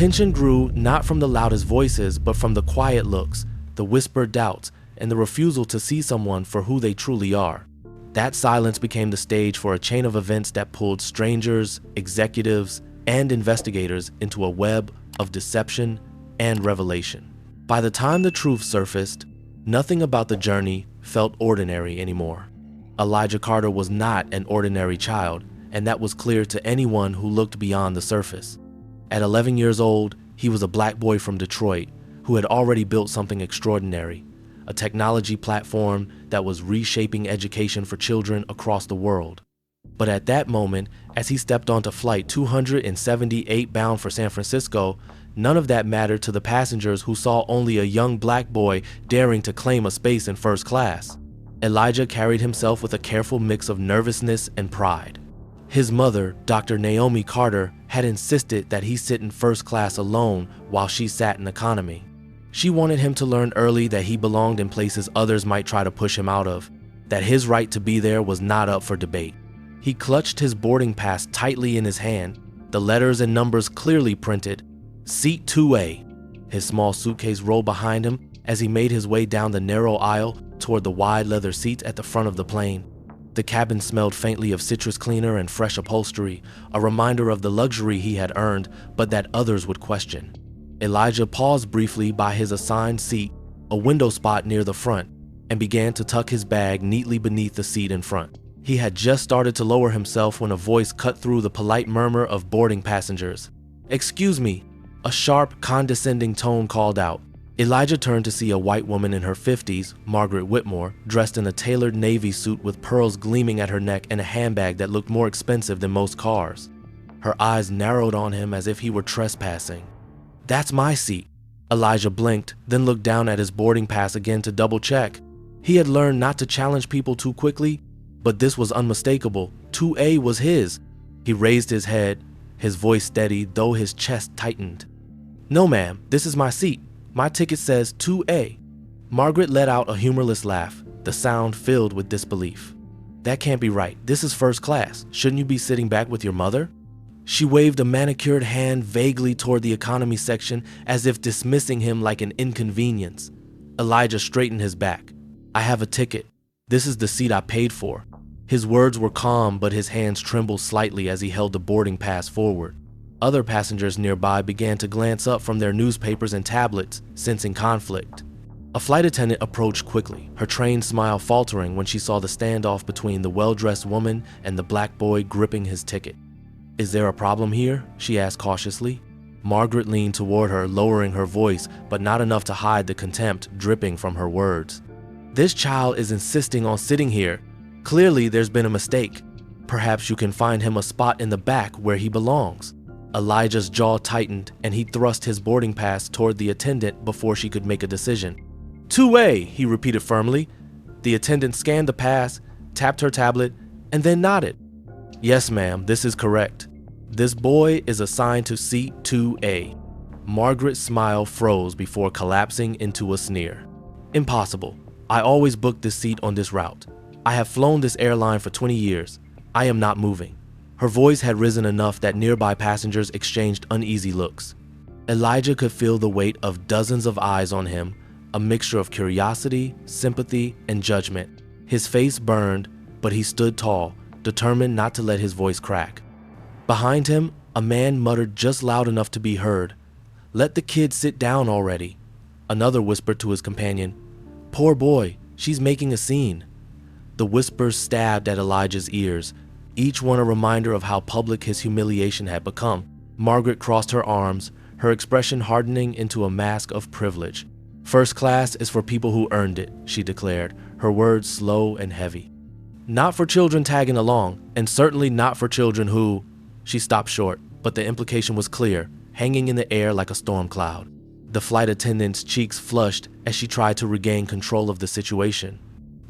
tension grew not from the loudest voices, but from the quiet looks, the whispered doubts, and the refusal to see someone for who they truly are. That silence became the stage for a chain of events that pulled strangers, executives, and investigators into a web of deception and revelation. By the time the truth surfaced, nothing about the journey felt ordinary anymore. Elijah Carter was not an ordinary child, and that was clear to anyone who looked beyond the surface. At 11 years old, he was a black boy from Detroit who had already built something extraordinary, a technology platform that was reshaping education for children across the world. But at that moment, as he stepped onto flight 278 bound for San Francisco, none of that mattered to the passengers who saw only a young black boy daring to claim a space in first class. Elijah carried himself with a careful mix of nervousness and pride. His mother, Dr. Naomi Carter, had insisted that he sit in first class alone while she sat in economy. She wanted him to learn early that he belonged in places others might try to push him out of, that his right to be there was not up for debate. He clutched his boarding pass tightly in his hand, the letters and numbers clearly printed, Seat 2A. His small suitcase rolled behind him as he made his way down the narrow aisle toward the wide leather seats at the front of the plane. The cabin smelled faintly of citrus cleaner and fresh upholstery, a reminder of the luxury he had earned, but that others would question. Elijah paused briefly by his assigned seat, a window spot near the front, and began to tuck his bag neatly beneath the seat in front. He had just started to lower himself when a voice cut through the polite murmur of boarding passengers. "Excuse me," a sharp, condescending tone called out. Elijah turned to see a white woman in her 50s, Margaret Whitmore, dressed in a tailored navy suit with pearls gleaming at her neck and a handbag that looked more expensive than most cars. Her eyes narrowed on him as if he were trespassing. "That's my seat." Elijah blinked, then looked down at his boarding pass again to double check. He had learned not to challenge people too quickly, but this was unmistakable. 2A was his. He raised his head, his voice steady, though his chest tightened. "No, ma'am, this is my seat. My ticket says 2A. Margaret let out a humorless laugh, the sound filled with disbelief. "That can't be right. This is first class. Shouldn't you be sitting back with your mother?" She waved a manicured hand vaguely toward the economy section as if dismissing him like an inconvenience. Elijah straightened his back. "I have a ticket. This is the seat I paid for." His words were calm, but his hands trembled slightly as he held the boarding pass forward. Other passengers nearby began to glance up from their newspapers and tablets, sensing conflict. A flight attendant approached quickly, her trained smile faltering when she saw the standoff between the well-dressed woman and the black boy gripping his ticket. "Is there a problem here?" she asked cautiously. Margaret leaned toward her, lowering her voice, but not enough to hide the contempt dripping from her words. "This child is insisting on sitting here. Clearly there's been a mistake. Perhaps you can find him a spot in the back where he belongs." Elijah's jaw tightened and he thrust his boarding pass toward the attendant before she could make a decision. 2A, he repeated firmly. The attendant scanned the pass, tapped her tablet, and then nodded. "Yes, ma'am, this is correct. This boy is assigned to seat 2A. Margaret's smile froze before collapsing into a sneer. "Impossible. I always book this seat on this route. I have flown this airline for 20 years. I am not moving." Her voice had risen enough that nearby passengers exchanged uneasy looks. Elijah could feel the weight of dozens of eyes on him, a mixture of curiosity, sympathy, and judgment. His face burned, but he stood tall, determined not to let his voice crack. Behind him, a man muttered just loud enough to be heard, "Let the kid sit down already." Another whispered to his companion, "Poor boy, she's making a scene." The whispers stabbed at Elijah's ears, each one a reminder of how public his humiliation had become. Margaret crossed her arms, her expression hardening into a mask of privilege. "First class is for people who earned it," she declared, her words slow and heavy. "Not for children tagging along, and certainly not for children who—" She stopped short, but the implication was clear, hanging in the air like a storm cloud. The flight attendant's cheeks flushed as she tried to regain control of the situation.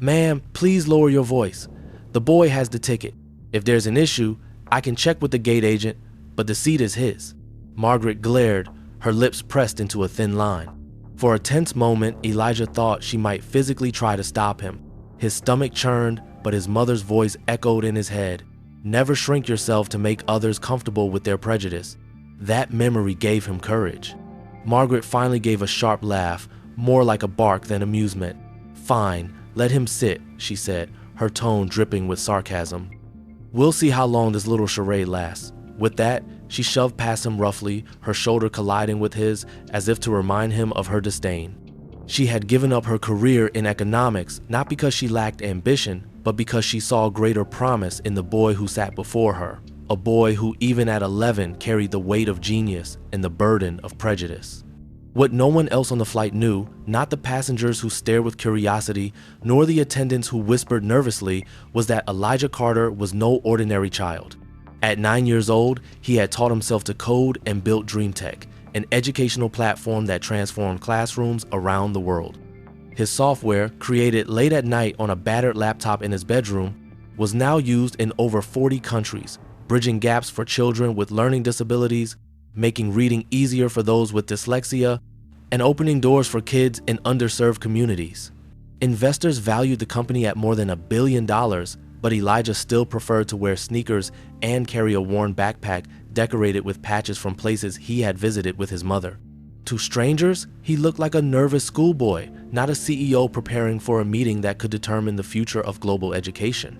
"Ma'am, please lower your voice. The boy has the ticket. If there's an issue, I can check with the gate agent, but the seat is his." Margaret glared, her lips pressed into a thin line. For a tense moment, Elijah thought she might physically try to stop him. His stomach churned, but his mother's voice echoed in his head. "Never shrink yourself to make others comfortable with their prejudice. That memory gave him courage. Margaret finally gave a sharp laugh, more like a bark than amusement. "Fine, let him sit," she said, her tone dripping with sarcasm. "We'll see how long this little charade lasts." With that, she shoved past him roughly, her shoulder colliding with his as if to remind him of her disdain. She had given up her career in economics not because she lacked ambition, but because she saw greater promise in the boy who sat before her, a boy who even at 11 carried the weight of genius and the burden of prejudice. What no one else on the flight knew, not the passengers who stared with curiosity, nor the attendants who whispered nervously, was that Elijah Carter was no ordinary child. At 9 years old, he had taught himself to code and built DreamTech, an educational platform that transformed classrooms around the world. His software, created late at night on a battered laptop in his bedroom, was now used in over 40 countries, bridging gaps for children with learning disabilities, making reading easier for those with dyslexia, and opening doors for kids in underserved communities. Investors valued the company at more than $1 billion, but Elijah still preferred to wear sneakers and carry a worn backpack decorated with patches from places he had visited with his mother. To strangers, he looked like a nervous schoolboy, not a CEO preparing for a meeting that could determine the future of global education.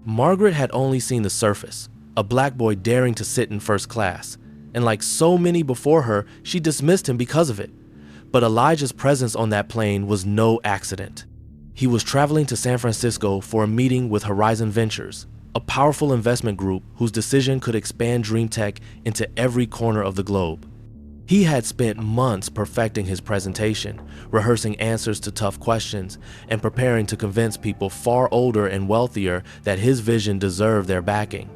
Margaret had only seen the surface, a black boy daring to sit in first class, and like so many before her, she dismissed him because of it. But Elijah's presence on that plane was no accident. He was traveling to San Francisco for a meeting with Horizon Ventures, a powerful investment group whose decision could expand DreamTech into every corner of the globe. He had spent months perfecting his presentation, rehearsing answers to tough questions, and preparing to convince people far older and wealthier that his vision deserved their backing.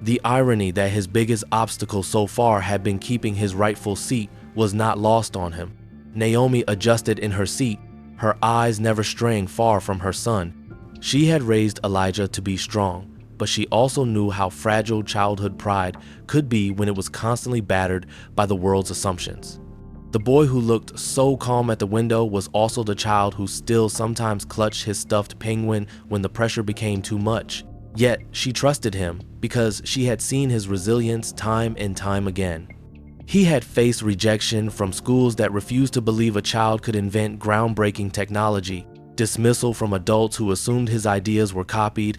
The irony that his biggest obstacle so far had been keeping his rightful seat was not lost on him. Naomi adjusted in her seat, her eyes never straying far from her son. She had raised Elijah to be strong, but she also knew how fragile childhood pride could be when it was constantly battered by the world's assumptions. The boy who looked so calm at the window was also the child who still sometimes clutched his stuffed penguin when the pressure became too much. Yet she trusted him because she had seen his resilience time and time again. He had faced rejection from schools that refused to believe a child could invent groundbreaking technology, dismissal from adults who assumed his ideas were copied,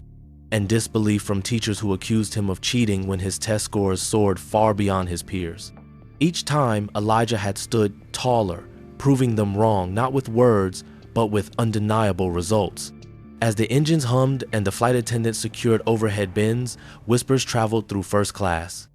and disbelief from teachers who accused him of cheating when his test scores soared far beyond his peers. Each time, Elijah had stood taller, proving them wrong not with words, but with undeniable results. As the engines hummed and the flight attendants secured overhead bins, whispers traveled through first class.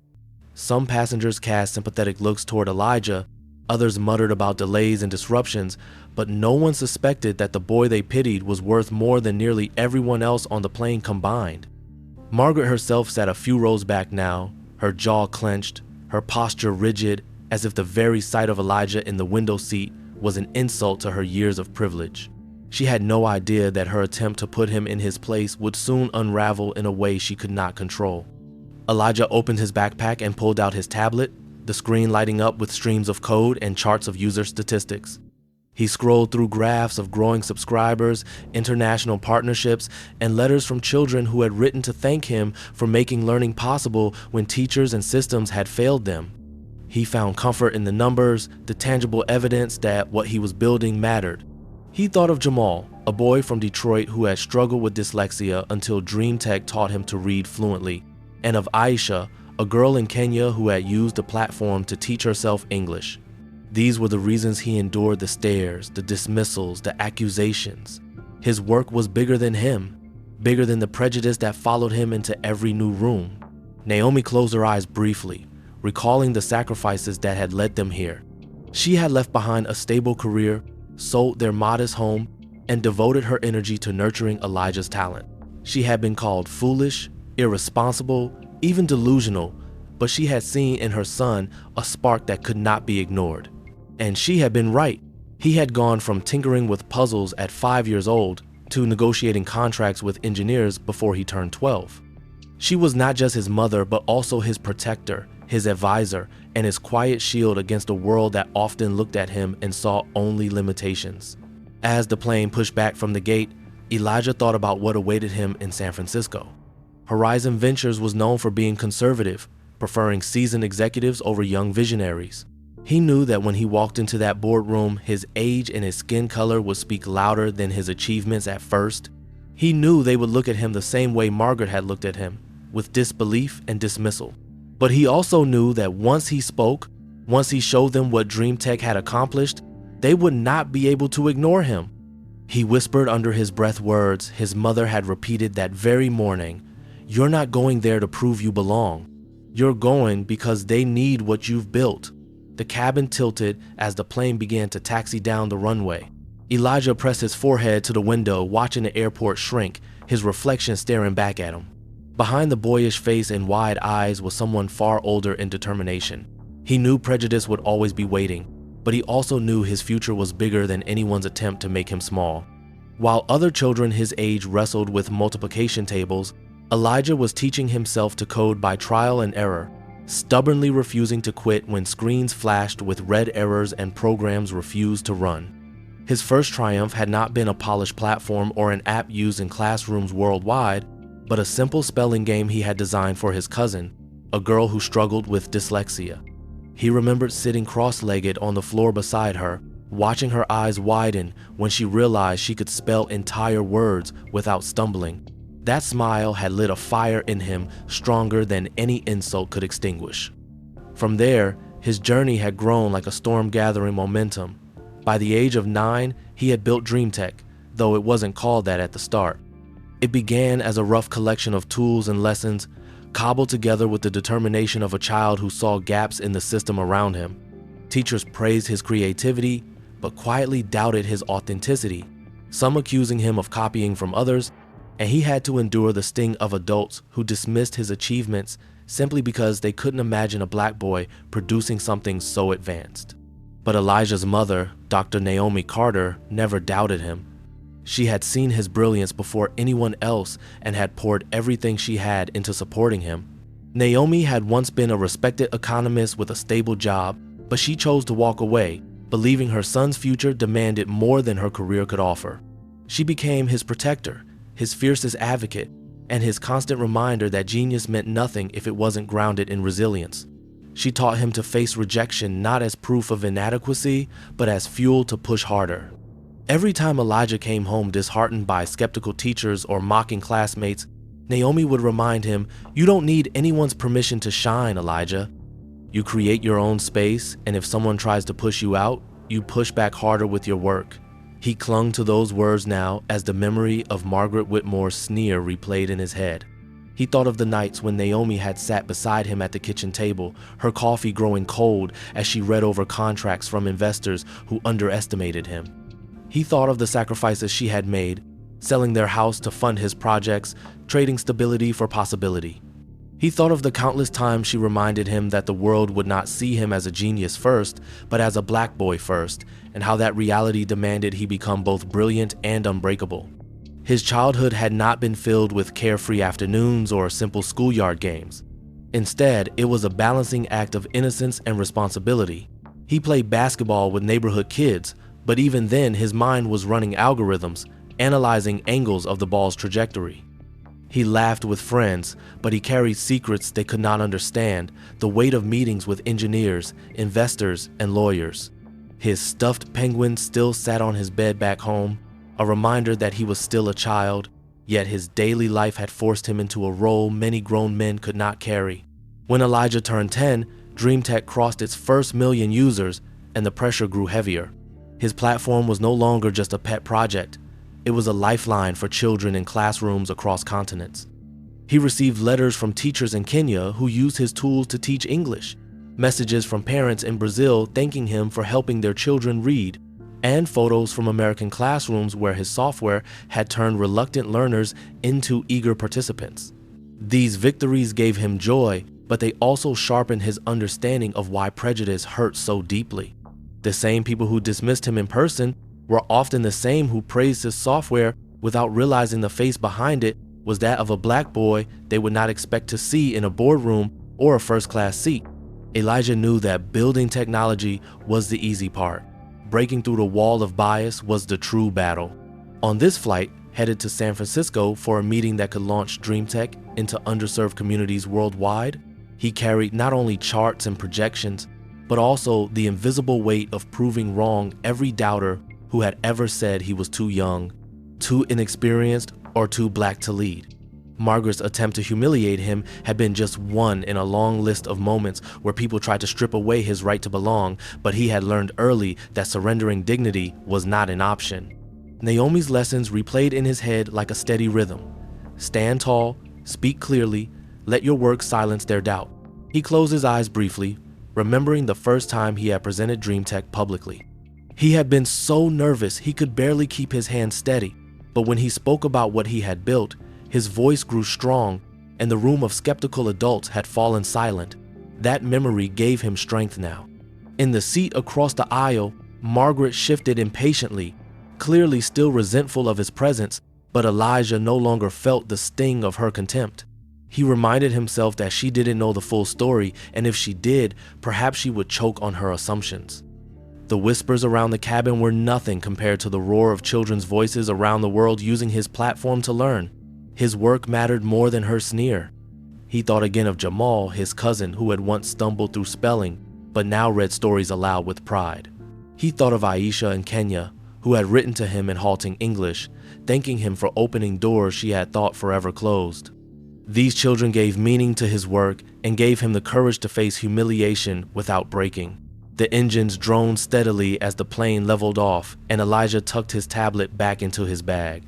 Some passengers cast sympathetic looks toward Elijah, others muttered about delays and disruptions, but no one suspected that the boy they pitied was worth more than nearly everyone else on the plane combined. Margaret herself sat a few rows back now, her jaw clenched, her posture rigid, as if the very sight of Elijah in the window seat was an insult to her years of privilege. She had no idea that her attempt to put him in his place would soon unravel in a way she could not control. Elijah opened his backpack and pulled out his tablet, the screen lighting up with streams of code and charts of user statistics. He scrolled through graphs of growing subscribers, international partnerships, and letters from children who had written to thank him for making learning possible when teachers and systems had failed them. He found comfort in the numbers, the tangible evidence that what he was building mattered. He thought of Jamal, a boy from Detroit who had struggled with dyslexia until DreamTech taught him to read fluently, and of Aisha, a girl in Kenya who had used the platform to teach herself English. These were the reasons he endured the stares, the dismissals, the accusations. His work was bigger than him, bigger than the prejudice that followed him into every new room. Naomi closed her eyes briefly, recalling the sacrifices that had led them here. She had left behind a stable career, sold their modest home, and devoted her energy to nurturing Elijah's talent. She had been called foolish, irresponsible, even delusional, but she had seen in her son a spark that could not be ignored. And she had been right. He had gone from tinkering with puzzles at 5 years old to negotiating contracts with engineers before he turned 12. She was not just his mother, but also his protector, his advisor, and his quiet shield against a world that often looked at him and saw only limitations. As the plane pushed back from the gate, Elijah thought about what awaited him in San Francisco. Horizon Ventures was known for being conservative, preferring seasoned executives over young visionaries. He knew that when he walked into that boardroom, his age and his skin color would speak louder than his achievements at first. He knew they would look at him the same way Margaret had looked at him, with disbelief and dismissal. But he also knew that once he spoke, once he showed them what DreamTech had accomplished, they would not be able to ignore him. He whispered under his breath words his mother had repeated that very morning. "You're not going there to prove you belong. You're going because they need what you've built." The cabin tilted as the plane began to taxi down the runway. Elijah pressed his forehead to the window, watching the airport shrink, his reflection staring back at him. Behind the boyish face and wide eyes was someone far older in determination. He knew prejudice would always be waiting, but he also knew his future was bigger than anyone's attempt to make him small. While other children his age wrestled with multiplication tables, Elijah was teaching himself to code by trial and error, stubbornly refusing to quit when screens flashed with red errors and programs refused to run. His first triumph had not been a polished platform or an app used in classrooms worldwide, but a simple spelling game he had designed for his cousin, a girl who struggled with dyslexia. He remembered sitting cross-legged on the floor beside her, watching her eyes widen when she realized she could spell entire words without stumbling. That smile had lit a fire in him stronger than any insult could extinguish. From there, his journey had grown like a storm gathering momentum. By the age of 9, he had built DreamTech, though it wasn't called that at the start. It began as a rough collection of tools and lessons, cobbled together with the determination of a child who saw gaps in the system around him. Teachers praised his creativity, but quietly doubted his authenticity, some accusing him of copying from others, and he had to endure the sting of adults who dismissed his achievements simply because they couldn't imagine a black boy producing something so advanced. But Elijah's mother, Dr. Naomi Carter, never doubted him. She had seen his brilliance before anyone else and had poured everything she had into supporting him. Naomi had once been a respected economist with a stable job, but she chose to walk away, believing her son's future demanded more than her career could offer. She became his protector, his fiercest advocate, and his constant reminder that genius meant nothing if it wasn't grounded in resilience. She taught him to face rejection not as proof of inadequacy, but as fuel to push harder. Every time Elijah came home disheartened by skeptical teachers or mocking classmates, Naomi would remind him, "You don't need anyone's permission to shine, Elijah. You create your own space, and if someone tries to push you out, you push back harder with your work." He clung to those words now as the memory of Margaret Whitmore's sneer replayed in his head. He thought of the nights when Naomi had sat beside him at the kitchen table, her coffee growing cold as she read over contracts from investors who underestimated him. He thought of the sacrifices she had made, selling their house to fund his projects, trading stability for possibility. He thought of the countless times she reminded him that the world would not see him as a genius first, but as a black boy first, and how that reality demanded he become both brilliant and unbreakable. His childhood had not been filled with carefree afternoons or simple schoolyard games. Instead, it was a balancing act of innocence and responsibility. He played basketball with neighborhood kids, but even then his mind was running algorithms, analyzing angles of the ball's trajectory. He laughed with friends, but he carried secrets they could not understand, the weight of meetings with engineers, investors, and lawyers. His stuffed penguin still sat on his bed back home, a reminder that he was still a child, yet his daily life had forced him into a role many grown men could not carry. When Elijah turned 10, DreamTech crossed its first 1,000,000 users, and the pressure grew heavier. His platform was no longer just a pet project. It was a lifeline for children in classrooms across continents. He received letters from teachers in Kenya who used his tools to teach English, messages from parents in Brazil thanking him for helping their children read, and photos from American classrooms where his software had turned reluctant learners into eager participants. These victories gave him joy, but they also sharpened his understanding of why prejudice hurt so deeply. The same people who dismissed him in person were often the same who praised his software without realizing the face behind it was that of a black boy they would not expect to see in a boardroom or a first-class seat. Elijah knew that building technology was the easy part. Breaking through the wall of bias was the true battle. On this flight, headed to San Francisco for a meeting that could launch DreamTech into underserved communities worldwide, He carried not only charts and projections, but also the invisible weight of proving wrong every doubter who had ever said he was too young, too inexperienced, or too black to lead. Margaret's attempt to humiliate him had been just one in a long list of moments where people tried to strip away his right to belong, but he had learned early that surrendering dignity was not an option. Naomi's lessons replayed in his head like a steady rhythm. Stand tall, speak clearly, let your work silence their doubt. He closed his eyes briefly, remembering the first time he had presented DreamTech publicly. He had been so nervous he could barely keep his hands steady, but when he spoke about what he had built, his voice grew strong, and the room of skeptical adults had fallen silent. That memory gave him strength now. In the seat across the aisle, Margaret shifted impatiently, clearly still resentful of his presence, but Elijah no longer felt the sting of her contempt. He reminded himself that she didn't know the full story, and if she did, perhaps she would choke on her assumptions. The whispers around the cabin were nothing compared to the roar of children's voices around the world using his platform to learn. His work mattered more than her sneer. He thought again of Jamal, his cousin, who had once stumbled through spelling, but now read stories aloud with pride. He thought of Aisha and Kenya, who had written to him in halting English, thanking him for opening doors she had thought forever closed. These children gave meaning to his work and gave him the courage to face humiliation without breaking. The engines droned steadily as the plane leveled off, and Elijah tucked his tablet back into his bag.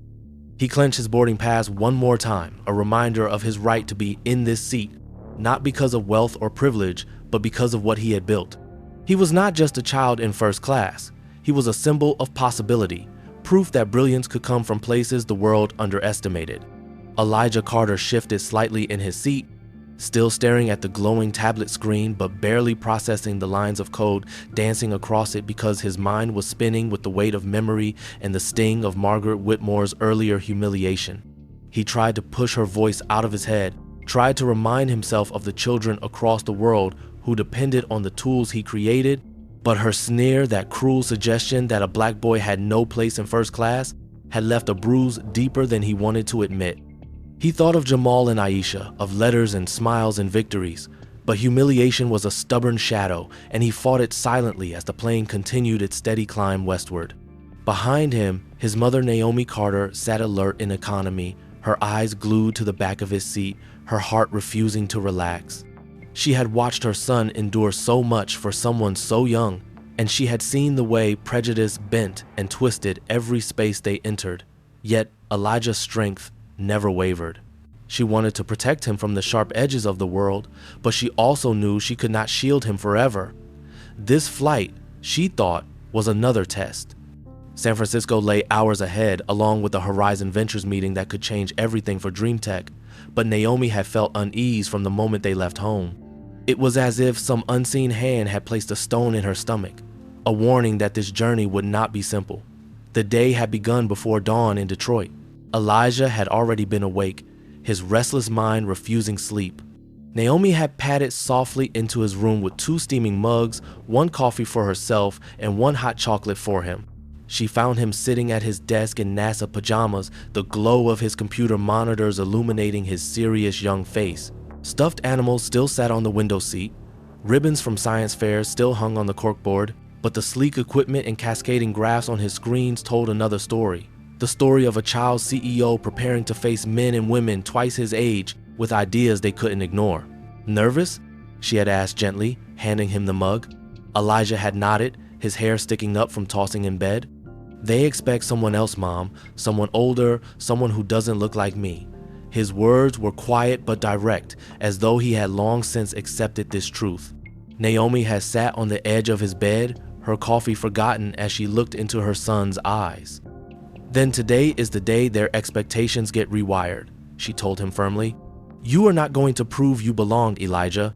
He clenched his boarding pass one more time, a reminder of his right to be in this seat, not because of wealth or privilege, but because of what he had built. He was not just a child in first class. He was a symbol of possibility, proof that brilliance could come from places the world underestimated. Elijah Carter shifted slightly in his seat, still staring at the glowing tablet screen but barely processing the lines of code dancing across it because his mind was spinning with the weight of memory and the sting of Margaret Whitmore's earlier humiliation. He tried to push her voice out of his head, tried to remind himself of the children across the world who depended on the tools he created, but her sneer, that cruel suggestion that a black boy had no place in first class, had left a bruise deeper than he wanted to admit. He thought of Jamal and Aisha, of letters and smiles and victories, but humiliation was a stubborn shadow, and he fought it silently as the plane continued its steady climb westward. Behind him, his mother Naomi Carter sat alert in economy, her eyes glued to the back of his seat, her heart refusing to relax. She had watched her son endure so much for someone so young, and she had seen the way prejudice bent and twisted every space they entered. Yet Elijah's strength never wavered. She wanted to protect him from the sharp edges of the world, but she also knew she could not shield him forever. This flight, she thought, was another test. San Francisco lay hours ahead, along with the Horizon Ventures meeting that could change everything for DreamTech, but Naomi had felt unease from the moment they left home. It was as if some unseen hand had placed a stone in her stomach, a warning that this journey would not be simple. The day had begun before dawn in Detroit. Elijah had already been awake, his restless mind refusing sleep. Naomi had padded softly into his room with 2 steaming mugs, 1 coffee for herself, and 1 hot chocolate for him. She found him sitting at his desk in NASA pajamas, the glow of his computer monitors illuminating his serious young face. Stuffed animals still sat on the window seat. Ribbons from science fairs still hung on the corkboard, but the sleek equipment and cascading graphs on his screens told another story. The story of a child CEO preparing to face men and women twice his age with ideas they couldn't ignore. Nervous? She had asked gently, handing him the mug. Elijah had nodded, his hair sticking up from tossing in bed. They expect someone else, Mom, someone older, someone who doesn't look like me. His words were quiet but direct, as though he had long since accepted this truth. Naomi had sat on the edge of his bed, her coffee forgotten as she looked into her son's eyes. Then today is the day their expectations get rewired, she told him firmly. You are not going to prove you belong, Elijah.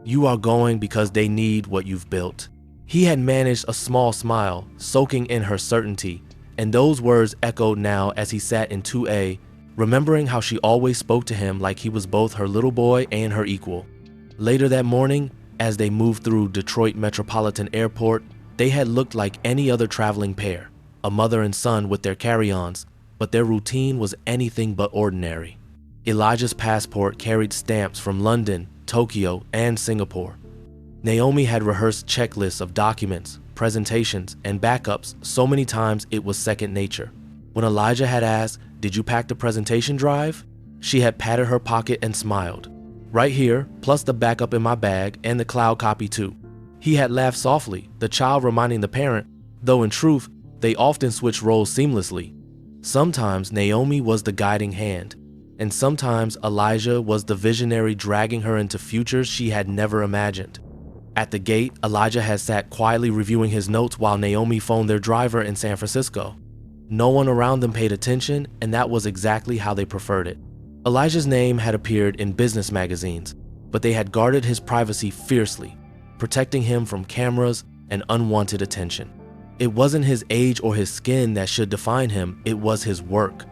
You are going because they need what you've built. He had managed a small smile, soaking in her certainty, and those words echoed now as he sat in 2A, remembering how she always spoke to him like he was both her little boy and her equal. Later that morning, as they moved through Detroit Metropolitan Airport, they had looked like any other traveling pair. A mother and son with their carry-ons, but their routine was anything but ordinary. Elijah's passport carried stamps from London, Tokyo, and Singapore. Naomi had rehearsed checklists of documents, presentations, and backups so many times it was second nature. When Elijah had asked, "Did you pack the presentation drive?" she had patted her pocket and smiled. "Right here, plus the backup in my bag and the cloud copy too." He had laughed softly, the child reminding the parent, though in truth, they often switched roles seamlessly. Sometimes Naomi was the guiding hand, and sometimes Elijah was the visionary dragging her into futures she had never imagined. At the gate, Elijah had sat quietly reviewing his notes while Naomi phoned their driver in San Francisco. No one around them paid attention, and that was exactly how they preferred it. Elijah's name had appeared in business magazines, but they had guarded his privacy fiercely, protecting him from cameras and unwanted attention. It wasn't his age or his skin that should define him, it was his work.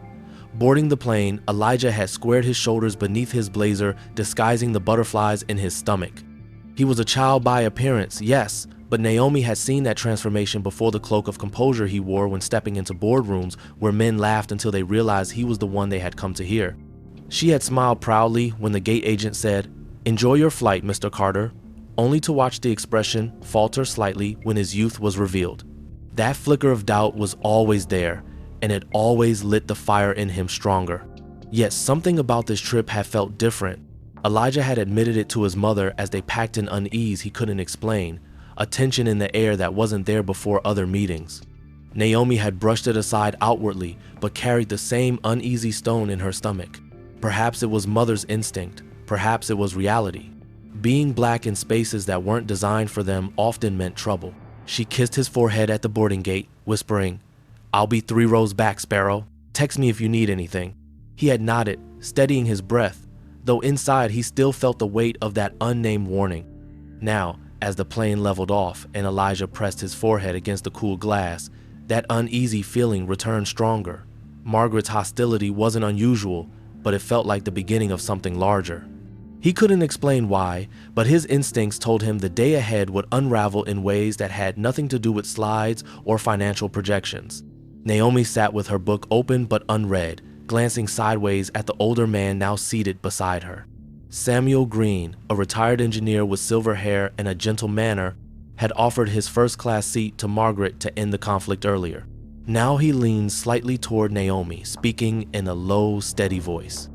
Boarding the plane, Elijah had squared his shoulders beneath his blazer, disguising the butterflies in his stomach. He was a child by appearance, yes, but Naomi had seen that transformation before the cloak of composure he wore when stepping into boardrooms where men laughed until they realized he was the one they had come to hear. She had smiled proudly when the gate agent said, "Enjoy your flight, Mr. Carter," only to watch the expression falter slightly when his youth was revealed. That flicker of doubt was always there, and it always lit the fire in him stronger. Yet something about this trip had felt different. Elijah had admitted it to his mother as they packed an unease he couldn't explain, a tension in the air that wasn't there before other meetings. Naomi had brushed it aside outwardly, but carried the same uneasy stone in her stomach. Perhaps it was mother's instinct, perhaps it was reality. Being black in spaces that weren't designed for them often meant trouble. She kissed his forehead at the boarding gate, whispering, "I'll be 3 rows back, Sparrow. Text me if you need anything." He had nodded, steadying his breath, though inside he still felt the weight of that unnamed warning. Now, as the plane leveled off and Elijah pressed his forehead against the cool glass, that uneasy feeling returned stronger. Margaret's hostility wasn't unusual, but it felt like the beginning of something larger. He couldn't explain why, but his instincts told him the day ahead would unravel in ways that had nothing to do with slides or financial projections. Naomi sat with her book open but unread, glancing sideways at the older man now seated beside her. Samuel Green, a retired engineer with silver hair and a gentle manner, had offered his first-class seat to Margaret to end the conflict earlier. Now he leaned slightly toward Naomi, speaking in a low, steady voice.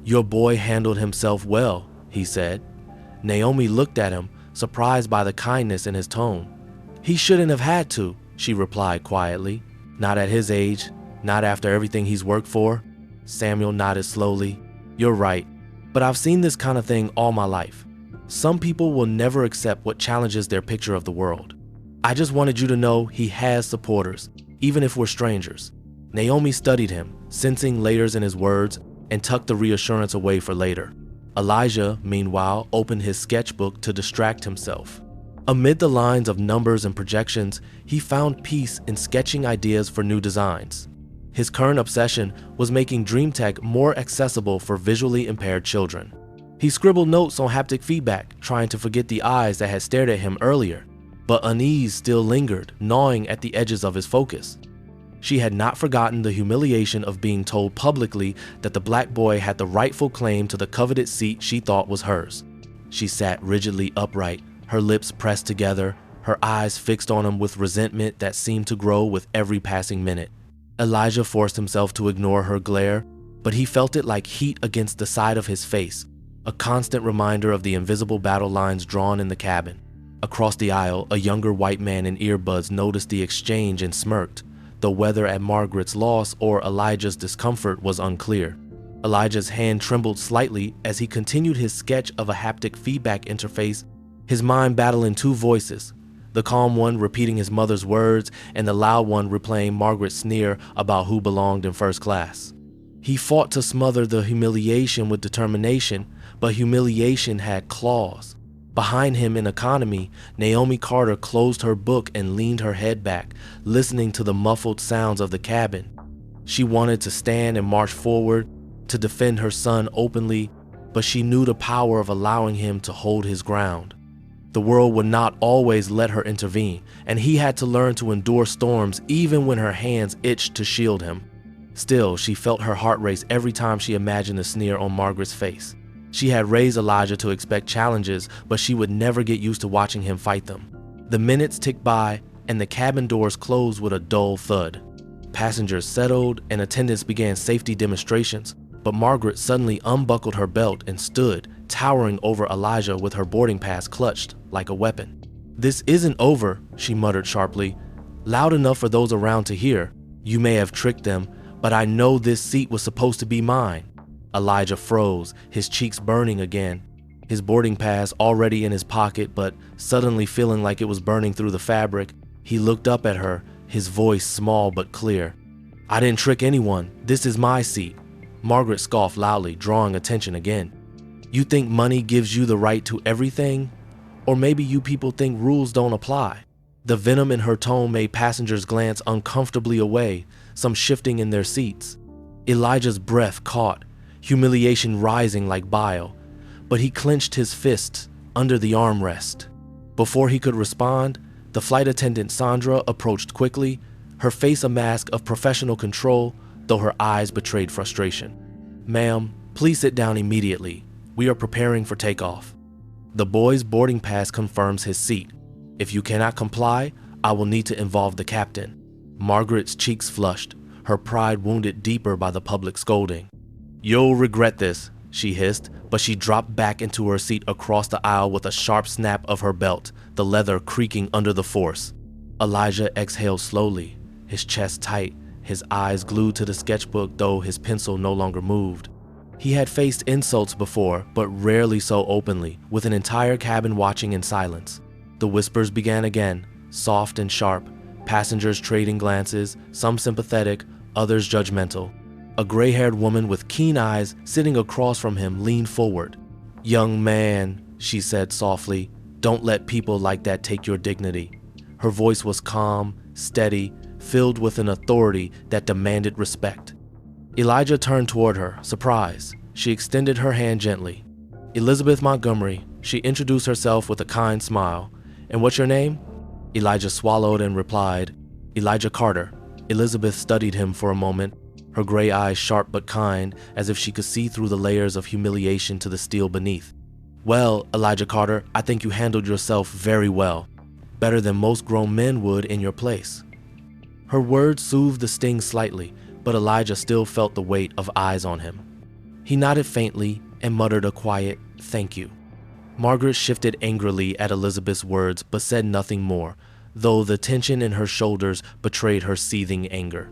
"Your boy handled himself well," he said. Naomi looked at him, surprised by the kindness in his tone. "He shouldn't have had to," she replied quietly. "Not at his age, not after everything he's worked for." Samuel nodded slowly. "You're right, but I've seen this kind of thing all my life. Some people will never accept what challenges their picture of the world. I just wanted you to know he has supporters, even if we're strangers." Naomi studied him, sensing layers in his words, and tucked the reassurance away for later. Elijah, meanwhile, opened his sketchbook to distract himself. Amid the lines of numbers and projections, he found peace in sketching ideas for new designs. His current obsession was making dream tech more accessible for visually impaired children. He scribbled notes on haptic feedback, trying to forget the eyes that had stared at him earlier, but unease still lingered, gnawing at the edges of his focus. She had not forgotten the humiliation of being told publicly that the black boy had the rightful claim to the coveted seat she thought was hers. She sat rigidly upright, her lips pressed together, her eyes fixed on him with resentment that seemed to grow with every passing minute. Elijah forced himself to ignore her glare, but he felt it like heat against the side of his face, a constant reminder of the invisible battle lines drawn in the cabin. Across the aisle, a younger white man in earbuds noticed the exchange and smirked, though whether at Margaret's loss or Elijah's discomfort was unclear. Elijah's hand trembled slightly as he continued his sketch of a haptic feedback interface, his mind battling 2 voices, the calm one repeating his mother's words and the loud one replaying Margaret's sneer about who belonged in first class. He fought to smother the humiliation with determination, but humiliation had claws. Behind him in economy, Naomi Carter closed her book and leaned her head back, listening to the muffled sounds of the cabin. She wanted to stand and march forward, to defend her son openly, but she knew the power of allowing him to hold his ground. The world would not always let her intervene, and he had to learn to endure storms even when her hands itched to shield him. Still, she felt her heart race every time she imagined the sneer on Margaret's face. She had raised Elijah to expect challenges, but she would never get used to watching him fight them. The minutes ticked by, and the cabin doors closed with a dull thud. Passengers settled, and attendants began safety demonstrations, but Margaret suddenly unbuckled her belt and stood, towering over Elijah with her boarding pass clutched like a weapon. "This isn't over," she muttered sharply, loud enough for those around to hear. "You may have tricked them, but I know this seat was supposed to be mine." Elijah froze, his cheeks burning again, his boarding pass already in his pocket, but suddenly feeling like it was burning through the fabric. He looked up at her, his voice small but clear. "I didn't trick anyone. This is my seat." Margaret scoffed loudly, drawing attention again. "You think money gives you the right to everything? Or maybe you people think rules don't apply." The venom in her tone made passengers glance uncomfortably away, some shifting in their seats. Elijah's breath caught, humiliation rising like bile, but he clenched his fists under the armrest. Before he could respond, the flight attendant Sandra approached quickly, her face a mask of professional control, though her eyes betrayed frustration. "Ma'am, please sit down immediately. We are preparing for takeoff." The boy's boarding pass confirms his seat. "If you cannot comply, I will need to involve the captain." Margaret's cheeks flushed, her pride wounded deeper by the public scolding. "You'll regret this," she hissed, but she dropped back into her seat across the aisle with a sharp snap of her belt, the leather creaking under the force. Elijah exhaled slowly, his chest tight, his eyes glued to the sketchbook, though his pencil no longer moved. He had faced insults before, but rarely so openly, with an entire cabin watching in silence. The whispers began again, soft and sharp, passengers trading glances, some sympathetic, others judgmental. A gray-haired woman with keen eyes sitting across from him leaned forward. "Young man," she said softly, "don't let people like that take your dignity." Her voice was calm, steady, filled with an authority that demanded respect. Elijah turned toward her, surprised. She extended her hand gently. "Elizabeth Montgomery," she introduced herself with a kind smile. "And what's your name?" Elijah swallowed and replied, "Elijah Carter." Elizabeth studied him for a moment, her gray eyes sharp but kind, as if she could see through the layers of humiliation to the steel beneath. "Well, Elijah Carter, I think you handled yourself very well. Better than most grown men would in your place." Her words soothed the sting slightly, but Elijah still felt the weight of eyes on him. He nodded faintly and muttered a quiet, "Thank you." Margaret shifted angrily at Elizabeth's words but said nothing more, though the tension in her shoulders betrayed her seething anger.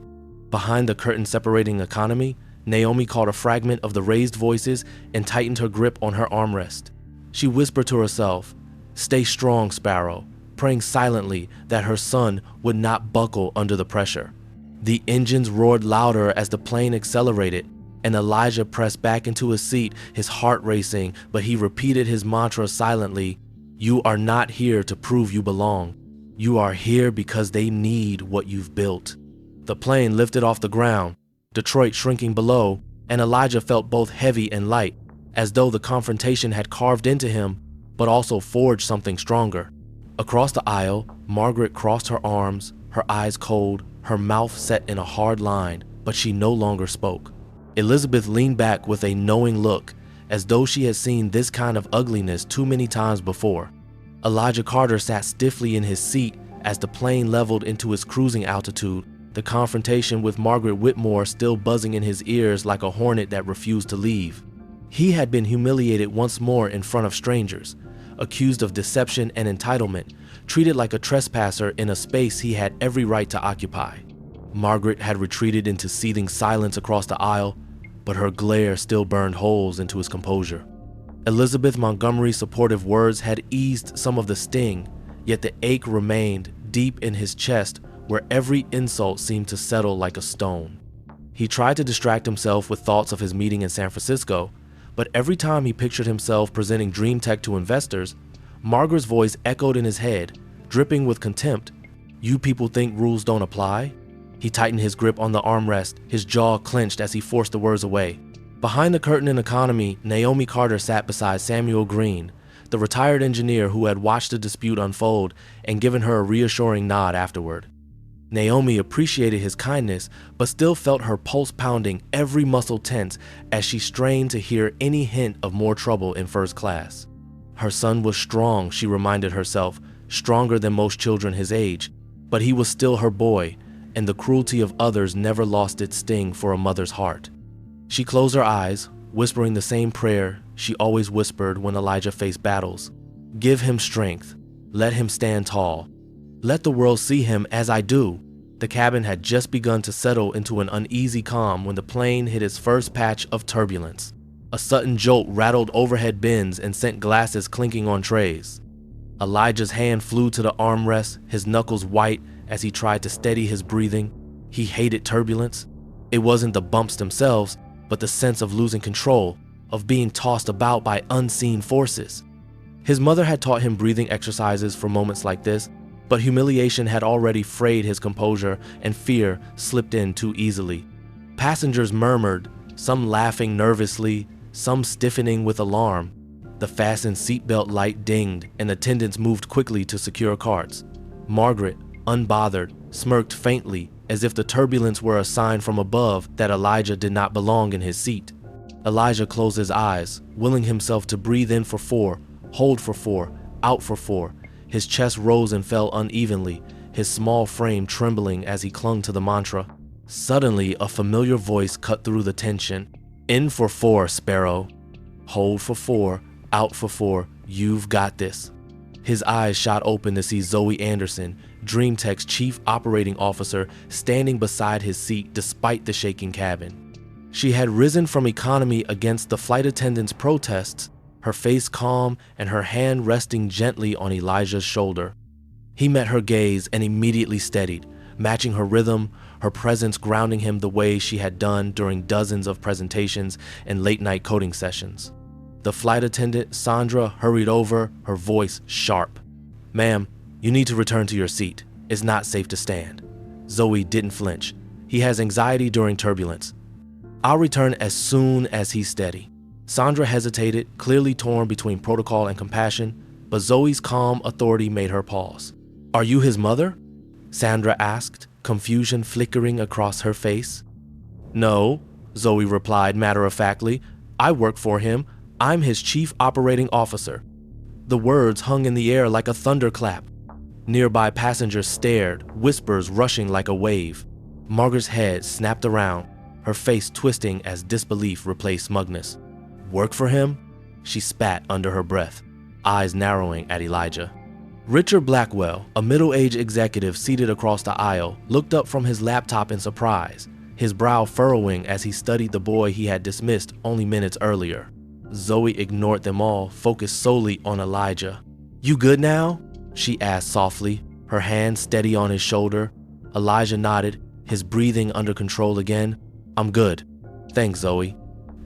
Behind the curtain separating economy, Naomi caught a fragment of the raised voices and tightened her grip on her armrest. She whispered to herself, "Stay strong, Sparrow," praying silently that her son would not buckle under the pressure. The engines roared louder as the plane accelerated, and Elijah pressed back into his seat, his heart racing, but he repeated his mantra silently, "You are not here to prove you belong. You are here because they need what you've built." The plane lifted off the ground, Detroit shrinking below, and Elijah felt both heavy and light, as though the confrontation had carved into him, but also forged something stronger. Across the aisle, Margaret crossed her arms, her eyes cold, her mouth set in a hard line, but she no longer spoke. Elizabeth leaned back with a knowing look, as though she had seen this kind of ugliness too many times before. Elijah Carter sat stiffly in his seat as the plane leveled into its cruising altitude, the confrontation with Margaret Whitmore still buzzing in his ears like a hornet that refused to leave. He had been humiliated once more in front of strangers, accused of deception and entitlement, treated like a trespasser in a space he had every right to occupy. Margaret had retreated into seething silence across the aisle, but her glare still burned holes into his composure. Elizabeth Montgomery's supportive words had eased some of the sting, yet the ache remained deep in his chest where every insult seemed to settle like a stone. He tried to distract himself with thoughts of his meeting in San Francisco, but every time he pictured himself presenting dream tech to investors, Margaret's voice echoed in his head, dripping with contempt. "You people think rules don't apply?" He tightened his grip on the armrest, his jaw clenched as he forced the words away. Behind the curtain in economy, Naomi Carter sat beside Samuel Green, the retired engineer who had watched the dispute unfold and given her a reassuring nod afterward. Naomi appreciated his kindness, but still felt her pulse pounding, every muscle tense as she strained to hear any hint of more trouble in first class. Her son was strong, she reminded herself, stronger than most children his age, but he was still her boy, and the cruelty of others never lost its sting for a mother's heart. She closed her eyes, whispering the same prayer she always whispered when Elijah faced battles. Give him strength. Let him stand tall. Let the world see him as I do. The cabin had just begun to settle into an uneasy calm when the plane hit its first patch of turbulence. A sudden jolt rattled overhead bins and sent glasses clinking on trays. Elijah's hand flew to the armrest, his knuckles white as he tried to steady his breathing. He hated turbulence. It wasn't the bumps themselves, but the sense of losing control, of being tossed about by unseen forces. His mother had taught him breathing exercises for moments like this, but humiliation had already frayed his composure and fear slipped in too easily. Passengers murmured, some laughing nervously, some stiffening with alarm. The fastened seatbelt light dinged and attendants moved quickly to secure carts. Margaret, unbothered, smirked faintly as if the turbulence were a sign from above that Elijah did not belong in his seat. Elijah closed his eyes, willing himself to breathe in for 4, hold for 4, out for 4. His chest rose and fell unevenly, his small frame trembling as he clung to the mantra. Suddenly, a familiar voice cut through the tension. In for 4, Sparrow. Hold for 4, out for 4, you've got this. His eyes shot open to see Zoe Anderson, DreamTech's chief operating officer, standing beside his seat despite the shaking cabin. She had risen from economy against the flight attendants' protests, her face calm and her hand resting gently on Elijah's shoulder. He met her gaze and immediately steadied, matching her rhythm, her presence grounding him the way she had done during dozens of presentations and late-night coding sessions. The flight attendant, Sandra, hurried over, her voice sharp. Ma'am, you need to return to your seat. It's not safe to stand. Zoe didn't flinch. He has anxiety during turbulence. I'll return as soon as he's steady. Sandra hesitated, clearly torn between protocol and compassion, but Zoe's calm authority made her pause. Are you his mother? Sandra asked, confusion flickering across her face. No, Zoe replied matter-of-factly. I work for him. I'm his chief operating officer. The words hung in the air like a thunderclap. Nearby passengers stared, whispers rushing like a wave. Margaret's head snapped around, her face twisting as disbelief replaced smugness. Work for him? She spat under her breath, eyes narrowing at Elijah. Richard Blackwell, a middle-aged executive seated across the aisle, looked up from his laptop in surprise, his brow furrowing as he studied the boy he had dismissed only minutes earlier. Zoe ignored them all, focused solely on Elijah. You good now? She asked softly, her hand steady on his shoulder. Elijah nodded, his breathing under control again. I'm good. Thanks, Zoe.